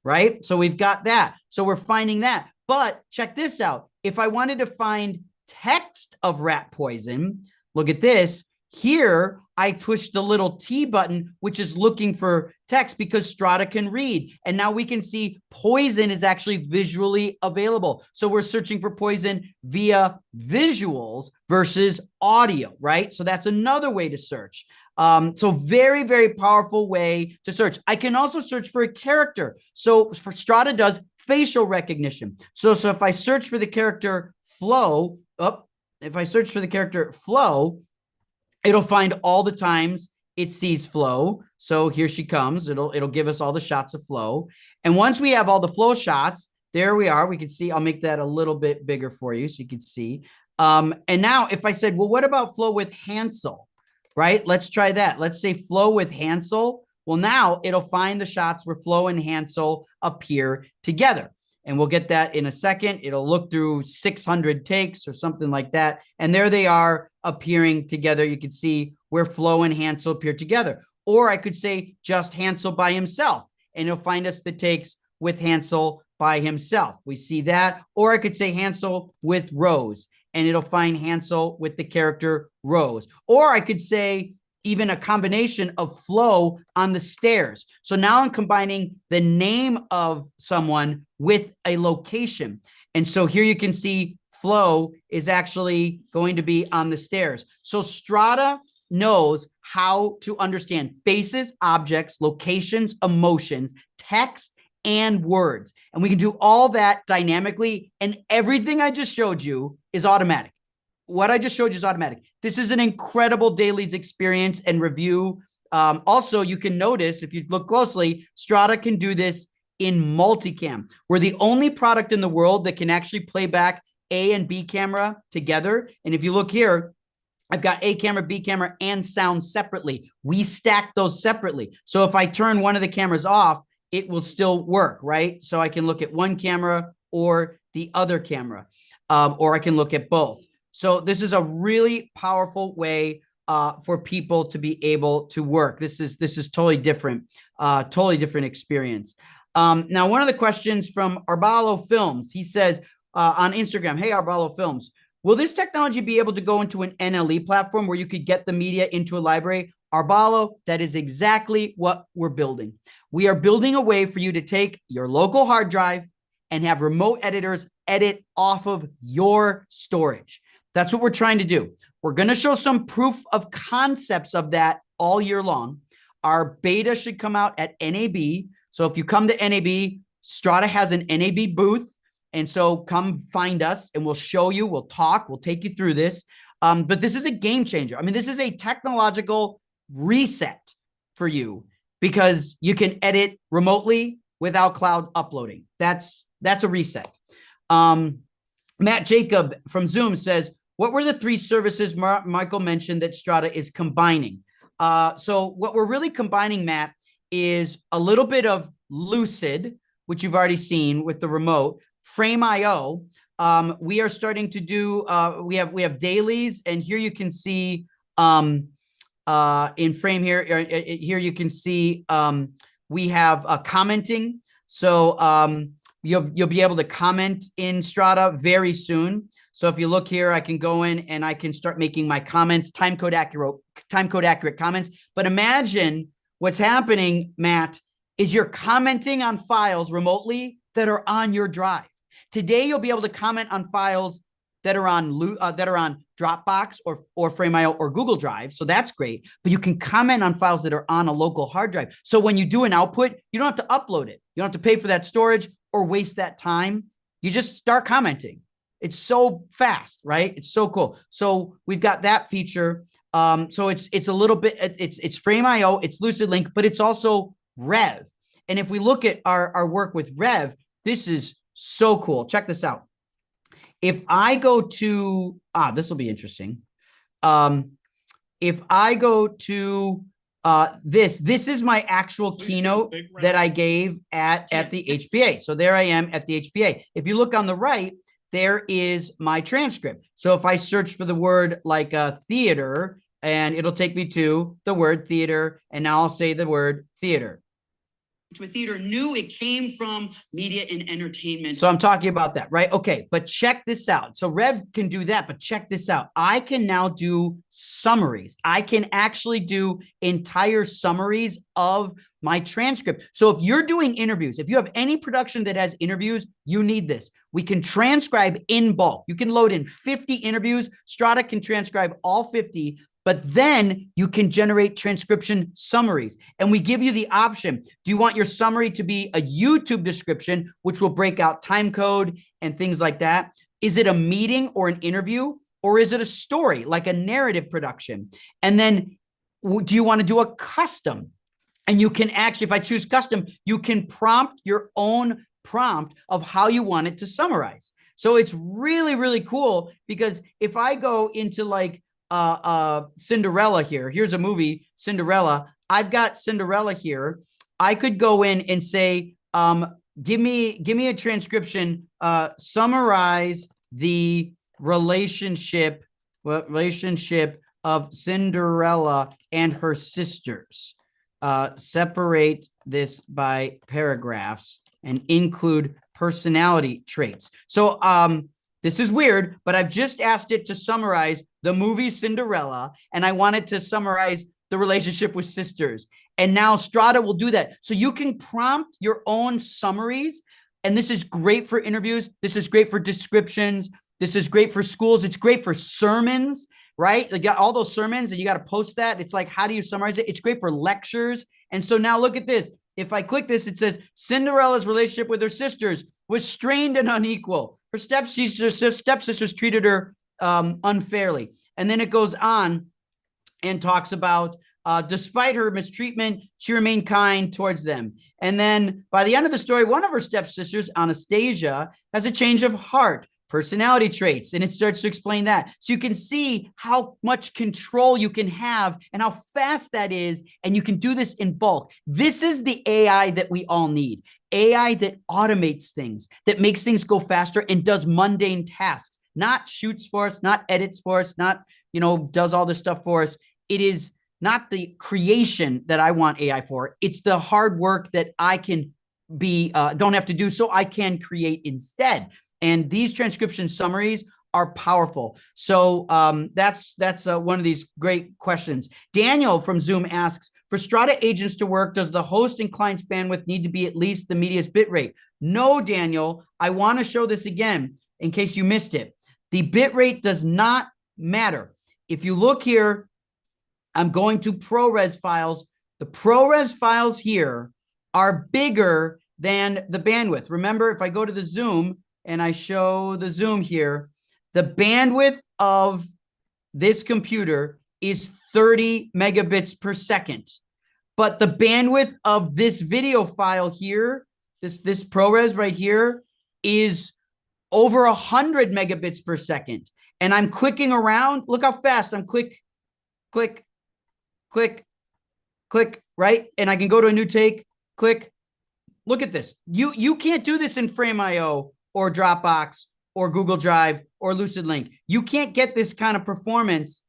A: right? So we've got that. So we're finding that. But check this out. If I wanted to find text of rat poison, look at this. Here, I pushed the little T button, which is looking for text because Strada can read. And now we can see poison is actually visually available. So we're searching for poison via visuals versus audio, right? So that's another way to search. So very, very powerful way to search. I can also search for a character. So for Strada does facial recognition. So if I search for the character Flo, it'll find all the times it sees Flo. So here she comes. It'll give us all the shots of Flo. And once we have all the Flo shots, there we are. We can see, I'll make that a little bit bigger for you so you can see. And now if I said, well, what about Flo with Hansel, right? Let's try that. Let's say Flo with Hansel. Well, now it'll find the shots where Flo and Hansel appear together. And we'll get that in a second. It'll look through 600 takes or something like that. And there they are appearing together. You can see where Flo and Hansel appear together. Or I could say just Hansel by himself, and it'll find us the takes with Hansel by himself. We see that. Or I could say Hansel with Rose, and it'll find Hansel with the character Rose. Or I could say even a combination of Flo on the stairs. So now I'm combining the name of someone with a location. And so here you can see Flo is actually going to be on the stairs. So Strada knows how to understand faces, objects, locations, emotions, text, and words. And we can do all that dynamically. And everything I just showed you is automatic. What I just showed you is automatic. This is an incredible dailies experience and review. Also, you can notice, if you look closely, Strada can do this in multicam. We're the only product in the world that can actually play back A and B camera together. And if you look here, I've got A camera, B camera, and sound separately. We stack those separately. So if I turn one of the cameras off, it will still work, right? So I can look at one camera or the other camera, or I can look at both. So this is a really powerful way for people to be able to work. This is totally different experience. Now, one of the questions from Arbalo Films, he says on Instagram, hey, Arbalo Films, will this technology be able to go into an NLE platform where you could get the media into a library? Arbalo, that is exactly what we're building. We are building a way for you to take your local hard drive and have remote editors edit off of your storage. That's what we're trying to do. We're going to show some proof of concepts of that all year long. Our beta should come out at NAB. So if you come to NAB, Strada has an NAB booth. And so come find us and we'll show you, we'll talk, we'll take you through this. But this is a game changer. I mean, this is a technological reset for you because you can edit remotely without cloud uploading. That's a reset. Matt Jacob from Zoom says, what were the 3 services Michael mentioned that Strada is combining? So what we're really combining, Matt, is a little bit of Lucid, which you've already seen with the remote, Frame.io. We are starting to do, we have dailies, and here you can see in Frame here you can see we have commenting. So you'll be able to comment in Strada very soon. So if you look here, I can go in and I can start making my comments, time code accurate comments. But imagine what's happening, Matt, is you're commenting on files remotely that are on your drive. Today, you'll be able to comment on files that are on Dropbox or Frame.io or Google Drive. So that's great. But you can comment on files that are on a local hard drive. So when you do an output, you don't have to upload it. You don't have to pay for that storage or waste that time. You just start commenting. It's so fast, right? It's so cool. So we've got that feature. So it's a little bit, it's Frame.io, it's Lucid Link, but it's also Rev. And if we look at our work with Rev, this is so cool. Check this out. If I go to, this will be interesting. If I go to this is my actual keynote that I gave at the HPA. So there I am at the HPA. If you look on the right, there is my transcript. So if I search for the word like theater, and it'll take me to the word theater, and now I'll say the word theater. To a theater knew it came from media and entertainment. So I'm talking about that, right? Okay, but check this out. So Rev can do that, but check this out. I can now do summaries. I can actually do entire summaries of my transcript. So if you're doing interviews, if you have any production that has interviews, you need this. We can transcribe in bulk. You can load in 50 interviews. Strada can transcribe all 50. But then you can generate transcription summaries. And we give you the option. Do you want your summary to be a YouTube description, which will break out time code and things like that? Is it a meeting or an interview? Or is it a story, like a narrative production? And then do you want to do a custom? And you can actually, if I choose custom, you can prompt your own prompt of how you want it to summarize. So it's really, really cool because if I go into like, Cinderella here. Here's a movie, Cinderella. I've got Cinderella here. I could go in and say, give me a transcription, summarize the relationship of Cinderella and her sisters. Separate this by paragraphs and include personality traits. So this is weird, but I've just asked it to summarize the movie Cinderella, and I wanted to summarize the relationship with sisters. And now Strada will do that. So you can prompt your own summaries, and this is great for interviews. This is great for descriptions. This is great for schools. It's great for sermons, right? You got all those sermons, and you got to post that. It's like, how do you summarize it? It's great for lectures. And so now look at this. If I click this, it says Cinderella's relationship with her sisters was strained and unequal. Her stepsisters treated her unfairly. And then it goes on and talks about Despite her mistreatment, she remained kind towards them. And then by the end of the story, one of her stepsisters, Anastasia, has a change of heart, personality traits, and it starts to explain that. So you can see how much control you can have and how fast that is, and you can do this in bulk. This is the AI that we all need. AI that automates things, that makes things go faster and does mundane tasks, not shoots for us, not edits for us, not, does all this stuff for us. It is not the creation that I want AI for. It's the hard work that I can don't have to do, so I can create instead. And these transcription summaries are powerful. So that's one of these great questions. Daniel from Zoom asks, for Strada agents to work, does the host and client's bandwidth need to be at least the media's bit rate? No, Daniel, I want to show this again in case you missed it. The bit rate does not matter. If you look here, I'm going to ProRes files. The ProRes files here are bigger than the bandwidth. Remember, if I go to the Zoom and I show the Zoom here, the bandwidth of this computer is 30 megabits per second. But the bandwidth of this video file here, this ProRes right here, is over 100 megabits per second. And I'm clicking around. Look how fast I'm click, click, right? And I can go to a new take, click. Look at this. You can't do this in Frame.io or Dropbox or Google Drive or Lucid Link. You can't get this kind of performance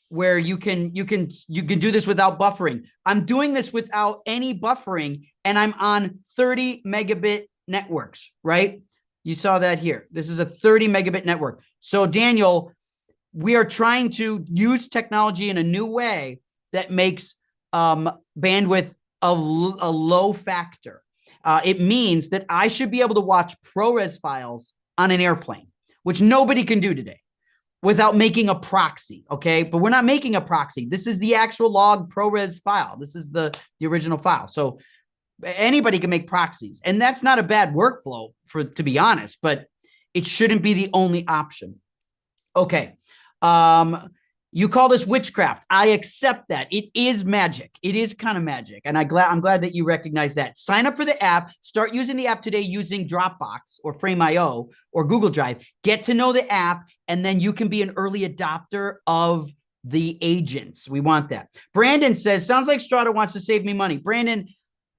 A: where you can do this without buffering. I'm doing this without any buffering, and I'm on 30 megabit networks, right? You saw that here. This is a 30 megabit network. So Daniel, we are trying to use technology in a new way that makes bandwidth a low factor. It means that I should be able to watch ProRes files on an airplane, which nobody can do today without making a proxy, okay? But we're not making a proxy. This is the actual log ProRes file. This is the original file. So anybody can make proxies, and that's not a bad workflow, to be honest, but it shouldn't be the only option. Okay. You call this witchcraft. I accept that. It is magic. It is kind of magic. And I'm glad that you recognize that. Sign up for the app. Start using the app today using Dropbox or Frame.io or Google Drive. Get to know the app, and then you can be an early adopter of the agents. We want that. Brandon says, sounds like Strada wants to save me money. Brandon,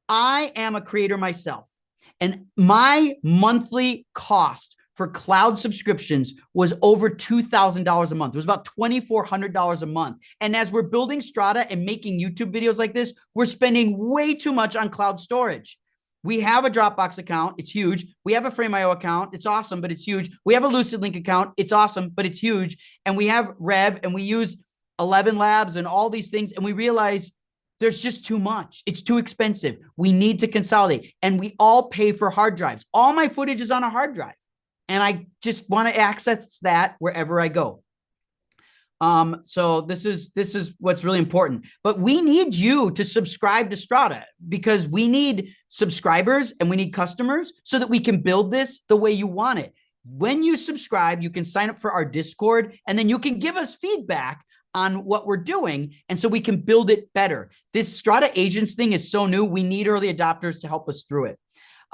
A: I am a creator myself, and my monthly cost for cloud subscriptions was over $2,000 a month. It was about $2,400 a month. And as we're building Strada and making YouTube videos like this, we're spending way too much on cloud storage. We have a Dropbox account. It's huge. We have a Frame.io account. It's awesome, but it's huge. We have a Lucid Link account. It's awesome, but it's huge. And we have Rev, and we use 11 Labs and all these things. And we realize there's just too much. It's too expensive. We need to consolidate. And we all pay for hard drives. All my footage is on a hard drive, and I just want to access that wherever I go. So this is what's really important. But we need you to subscribe to Strada, because we need subscribers and we need customers so that we can build this the way you want it. When you subscribe, you can sign up for our Discord, and then you can give us feedback on what we're doing, and so we can build it better. This Strada Agents thing is so new. We need early adopters to help us through it.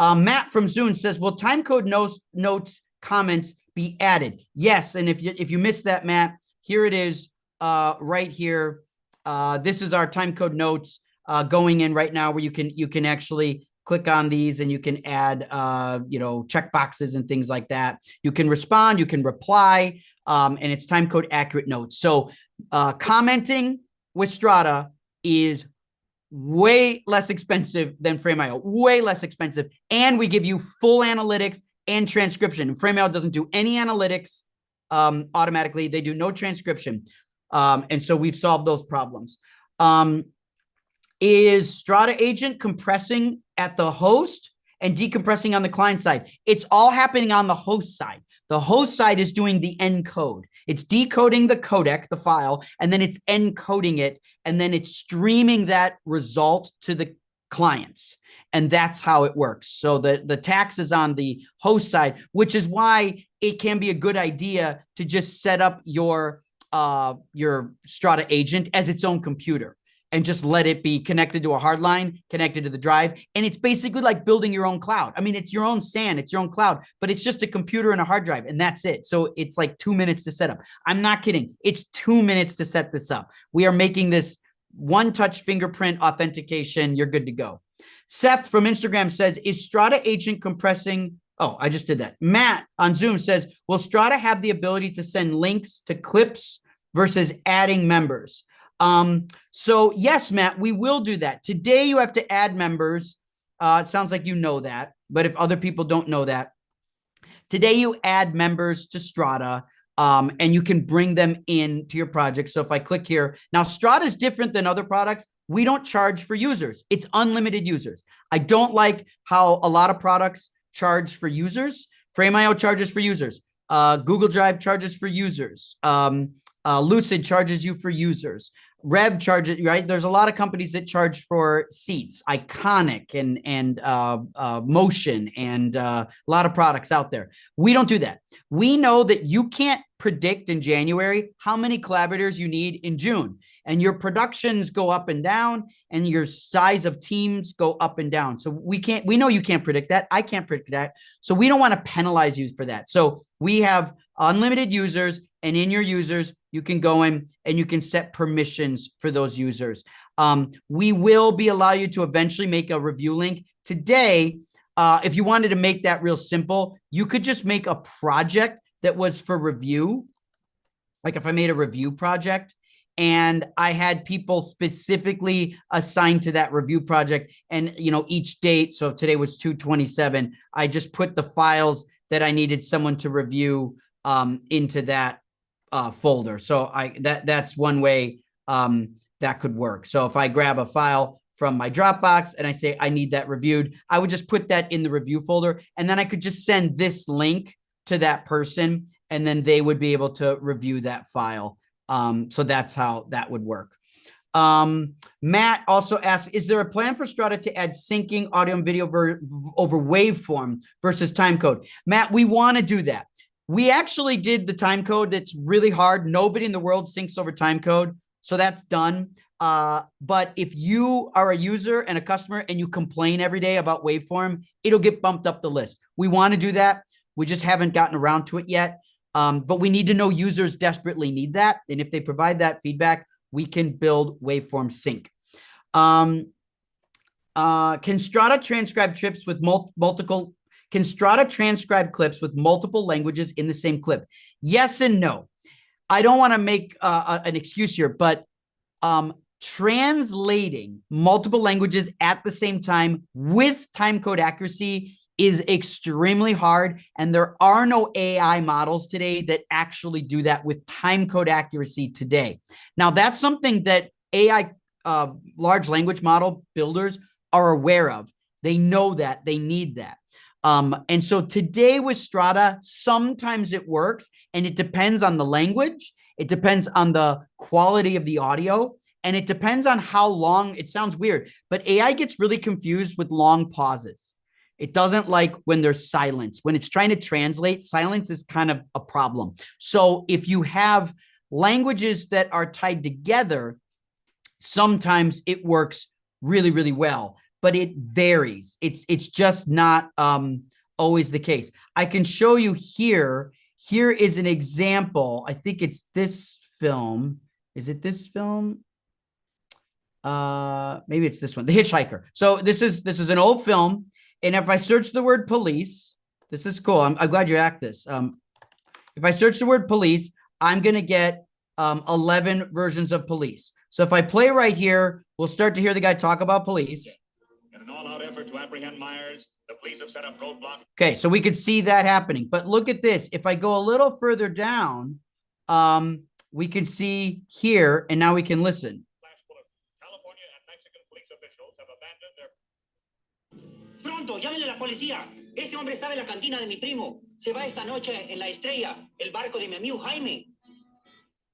A: Matt from Zoom says, will timecode notes comments be added? Yes. And if you missed that, Matt, here it is right here. This is our timecode notes going in right now, where you can actually click on these and you can add, check boxes and things like that. You can respond, you can reply, and it's timecode accurate notes. So commenting with Strada is way less expensive than Frame.io, way less expensive. And we give you full analytics and transcription. Frame.io doesn't do any analytics automatically. They do no transcription. And so we've solved those problems. Is Strada Agent compressing at the host and decompressing on the client side? It's all happening on the host side. The host side is doing the encode. It's decoding the codec, the file, and then it's encoding it, and then it's streaming that result to the clients. And that's how it works. So the tax is on the host side, which is why it can be a good idea to just set up your your Strada agent as its own computer and just let it be connected to a hard line, connected to the drive. And it's basically like building your own cloud. I mean, it's your own SAN, it's your own cloud, but it's just a computer and a hard drive, and that's it. So it's like 2 minutes to set up. I'm not kidding. It's 2 minutes to set this up. We are making this one-touch fingerprint authentication. You're good to go. Seth from Instagram says, is Strada agent compressing? Oh, I just did that. Matt on Zoom says, will Strada have the ability to send links to clips versus adding members? So yes, Matt, we will do that. Today you have to add members. It sounds like you know that, but if other people don't know that, today you add members to Strada, and you can bring them in to your project. So if I click here, now Strada is different than other products. We don't charge for users. It's unlimited users. I don't like how a lot of products charge for users. Frame.io charges for users. Google Drive charges for users. Lucid charges you for users. Rev charges, right? There's a lot of companies that charge for seats, Iconic and Motion, and a lot of products out there. We don't do that. We know that you can't predict in January how many collaborators you need in June, and your productions go up and down, and your size of teams go up and down. So we know you can't predict that. I can't predict that. So we don't want to penalize you for that. So we have unlimited users, and in your users, you can go in and you can set permissions for those users. We will allow you to eventually make a review link. Today, if you wanted to make that real simple, you could just make a project that was for review. Like if I made a review project and I had people specifically assigned to that review project, and each date, so if today was 2/27, I just put the files that I needed someone to review into that folder. So that's one way that could work. So if I grab a file from my Dropbox and I say I need that reviewed, I would just put that in the review folder, and then I could just send this link to that person, and then they would be able to review that file. So that's how that would work. Matt also asks, is there a plan for Strada to add syncing audio and video over waveform versus timecode? Matt, we want to do that. We actually did the timecode. It's really hard. Nobody in the world syncs over timecode. So that's done. But if you are a user and a customer and you complain every day about waveform, it'll get bumped up the list. We want to do that. We just haven't gotten around to it yet. But we need to know users desperately need that. And if they provide that feedback, we can build waveform sync. Can Strada transcribe trips with multiple? Can Strada transcribe clips with multiple languages in the same clip? Yes and no. I don't want to make an excuse here, but translating multiple languages at the same time with timecode accuracy is extremely hard, and there are no AI models today that actually do that with timecode accuracy today. Now, that's something that AI large language model builders are aware of. They know that. They need that. And so today with Strada, sometimes it works, and it depends on the language. It depends on the quality of the audio, and it depends on how long. It sounds weird, but AI gets really confused with long pauses. It doesn't like when there's silence. When it's trying to translate, silence is kind of a problem. So if you have languages that are tied together, sometimes it works really, really well, but it varies. It's just not always the case. I can show you here. Here is an example. I think it's this film. Is it this film? Maybe it's this one, The Hitchhiker. So this is an old film. And if I search the word police, this is cool. I'm glad you asked this. If I search the word police, I'm going to get 11 versions of police. So if I play right here, we'll start to hear the guy talk about police.
D: In an all-out effort to apprehend Myers, the police have set up roadblocks.
A: Okay, so we could see that happening. But look at this. If I go a little further down, we can see here, and now we can listen.
D: California and Mexican police officials have abandoned their...
E: Pronto, llámenle a la policía. Este hombre estaba en la cantina de mi primo. Se va esta noche en la Estrella, el barco de mi amigo Jaime.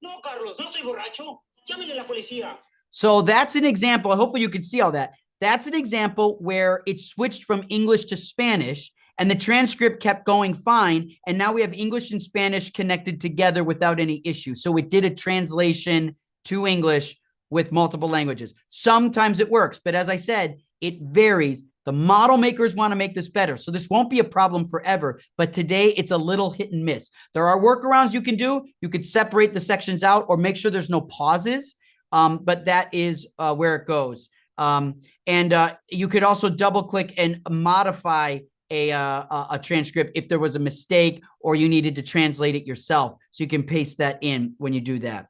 E: No, Carlos, no estoy borracho. Llámenle a la policía.
A: So that's an example. Hopefully you can see all that. That's an example where it switched from English to Spanish, And the transcript kept going fine. And now we have English and Spanish connected together without any issue. So it did a translation to English with multiple languages. Sometimes it works, but as I said, it varies. The model makers want to make this better. So this won't be a problem forever, but today it's a little hit and miss. There are workarounds you can do. You could separate the sections out or make sure there's no pauses, but that is where it goes. You could also double click and modify a transcript if there was a mistake or you needed to translate it yourself. So you can paste that in when you do that.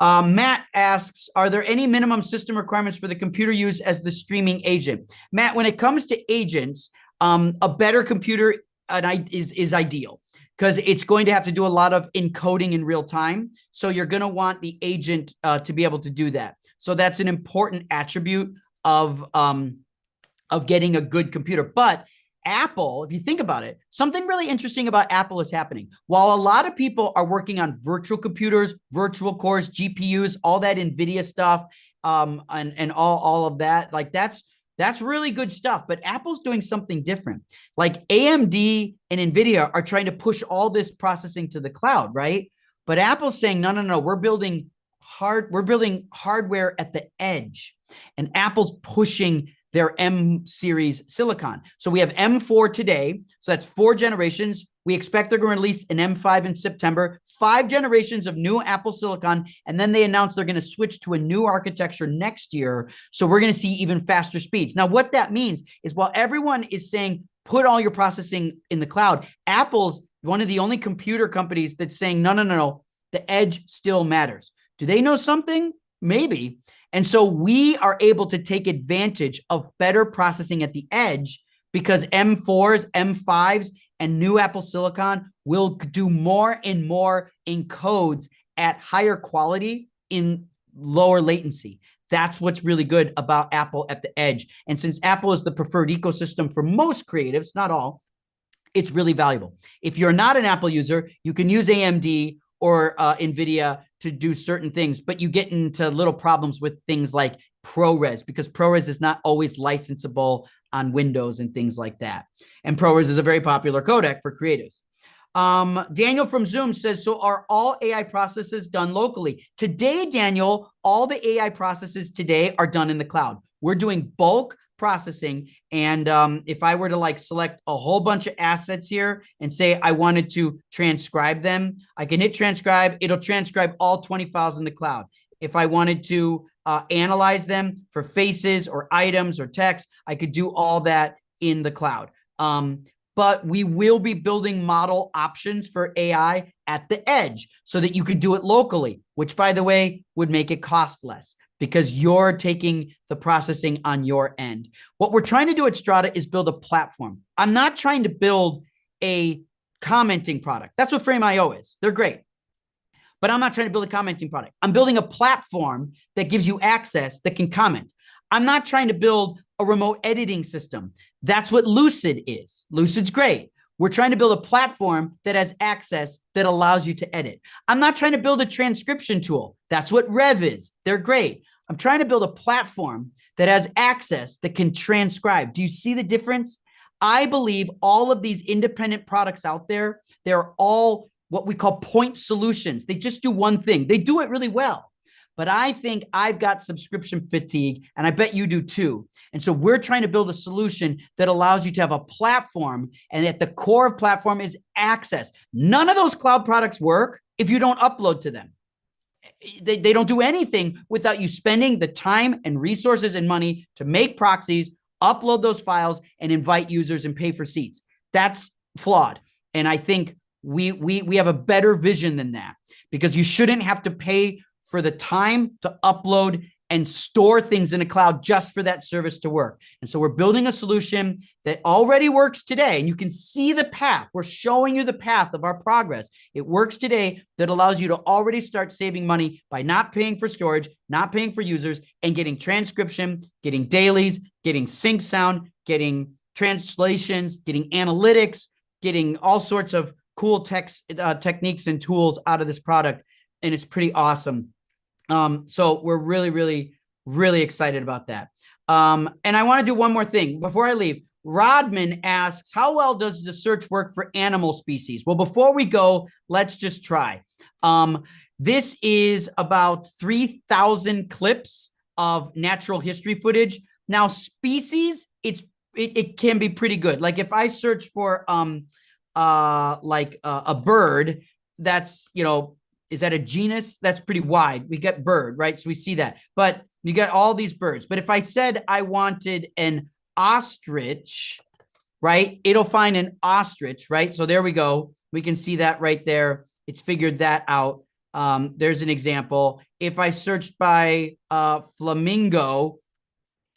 A: Matt asks, are there any minimum system requirements for the computer used as the streaming agent? Matt, when it comes to agents, a better computer is ideal because it's going to have to do a lot of encoding in real time. So you're going to want the agent to be able to do that. So that's an important attribute of getting a good computer. But Apple, if you think about it, something really interesting about Apple is happening. While a lot of people are working on virtual computers, virtual cores, GPUs, all that NVIDIA stuff, and all of that, like that's really good stuff. But Apple's doing something different. Like AMD and NVIDIA are trying to push all this processing to the cloud, right? But Apple's saying, no, we're building hardware at the edge, and Apple's pushing their M series silicon. So we have M4 today. So that's 4 generations. We expect they're going to release an M5 in September, 5 generations of new Apple silicon. And then they announced they're going to switch to a new architecture next year. So we're going to see even faster speeds. Now, what that means is while everyone is saying, put all your processing in the cloud, Apple's one of the only computer companies that's saying, no, the edge still matters. Do they know something? Maybe. And so we are able to take advantage of better processing at the edge because M4s, M5s, and new Apple Silicon will do more and more encodes at higher quality in lower latency. That's what's really good about Apple at the edge. And since Apple is the preferred ecosystem for most creatives, not all, it's really valuable. If you're not an Apple user, you can use AMD or NVIDIA to do certain things, but you get into little problems with things like ProRes because ProRes is not always licensable on Windows and things like that. And ProRes is a very popular codec for creatives. Daniel from Zoom says, so are all AI processes done locally? Today, Daniel, all the AI processes today are done in the cloud. We're doing bulk processing. And if I were to like select a whole bunch of assets here and say I wanted to transcribe them, I can hit transcribe. It'll transcribe all 20 files in the cloud. If I wanted to analyze them for faces or items or text, I could do all that in the cloud. But we will be building model options for AI at the edge so that you could do it locally, which, by the way, would make it cost less because you're taking the processing on your end. What we're trying to do at Strada is build a platform. I'm not trying to build a commenting product. That's what Frame.io is. They're great. But I'm not trying to build a commenting product. I'm building a platform that gives you access that can comment. I'm not trying to build a remote editing system. That's what Lucid is. Lucid's great. We're trying to build a platform that has access that allows you to edit. I'm not trying to build a transcription tool. That's what Rev is. They're great. I'm trying to build a platform that has access that can transcribe. Do you see the difference? I believe all of these independent products out there, they're all what we call point solutions. They just do one thing. They do it really well. But I think I've got subscription fatigue, and I bet you do too. And so we're trying to build a solution that allows you to have a platform, and at the core of platform is access. None of those cloud products work if you don't upload to them. They don't do anything without you spending the time and resources and money to make proxies, upload those files, and invite users and pay for seats. That's flawed. And I think we have a better vision than that because you shouldn't have to pay for the time to upload and store things in a cloud just for that service to work. And so we're building a solution that already works today. And you can see the path. We're showing you the path of our progress. It works today that allows you to already start saving money by not paying for storage, not paying for users, and getting transcription, getting dailies, getting sync sound, getting translations, getting analytics, getting all sorts of cool techniques and tools out of this product. And it's pretty awesome. So we're really, really, really excited about that. And I want to do one more thing before I leave. Rodman asks, how well does the search work for animal species? Well, before we go, let's just try. This is about 3,000 clips of natural history footage. Now, species, it can be pretty good. Like if I search for a bird, that's, is that a genus? That's pretty wide. We get bird, right? So we see that. But you get all these birds. But if I said I wanted an ostrich, right? It'll find an ostrich, right? So there we go. We can see that right there. It's figured that out. There's an example. If I searched by flamingo,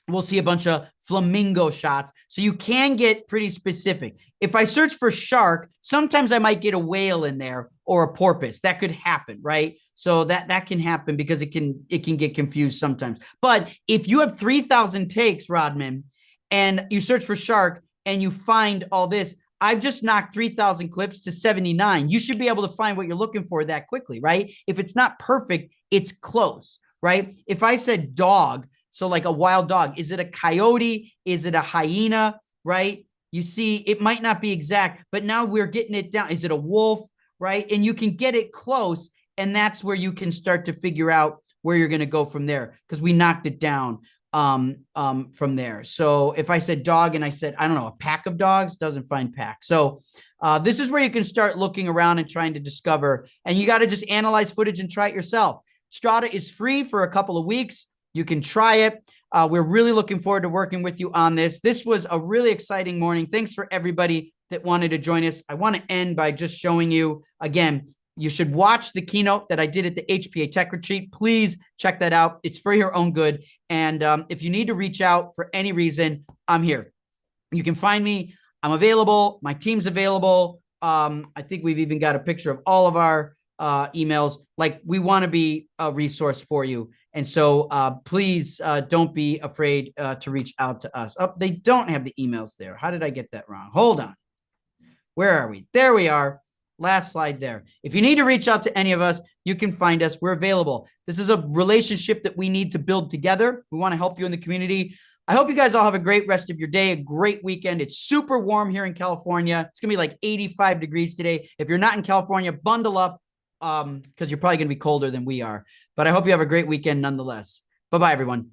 A: we'll see a bunch of flamingo shots. So you can get pretty specific. If I search for shark, sometimes I might get a whale in there or a porpoise. That could happen, right? So that can happen because it can get confused sometimes. But if you have 3,000 takes, Rodman, and you search for shark and you find all this, I've just knocked 3,000 clips to 79. You should be able to find what you're looking for that quickly, right? If it's not perfect, it's close, right? If I said dog, so like a wild dog, is it a coyote? Is it a hyena, right? You see, it might not be exact, but now we're getting it down. Is it a wolf, right? And you can get it close, and that's where you can start to figure out where you're going to go from there, because we knocked it down from there. So if I said dog and I said, I don't know, a pack of dogs, doesn't find pack. So this is where you can start looking around and trying to discover, and you got to just analyze footage and try it yourself. Strada is free for a couple of weeks. You can try it. We're really looking forward to working with you on this. This was a really exciting morning. Thanks for everybody that wanted to join us. I want to end by just showing you, again, you should watch the keynote that I did at the HPA Tech Retreat. Please check that out. It's for your own good. And if you need to reach out for any reason, I'm here. You can find me. I'm available. My team's available. I think we've even got a picture of all of our emails. Like, we want to be a resource for you. And so please don't be afraid to reach out to us. Oh, they don't have the emails there. How did I get that wrong? Hold on. Where are we? There we are. Last slide there. If you need to reach out to any of us, you can find us. We're available. This is a relationship that we need to build together. We want to help you in the community. I hope you guys all have a great rest of your day, a great weekend. It's super warm here in California. It's going to be like 85 degrees today. If you're not in California, bundle up because you're probably going to be colder than we are. But I hope you have a great weekend nonetheless. Bye-bye, everyone.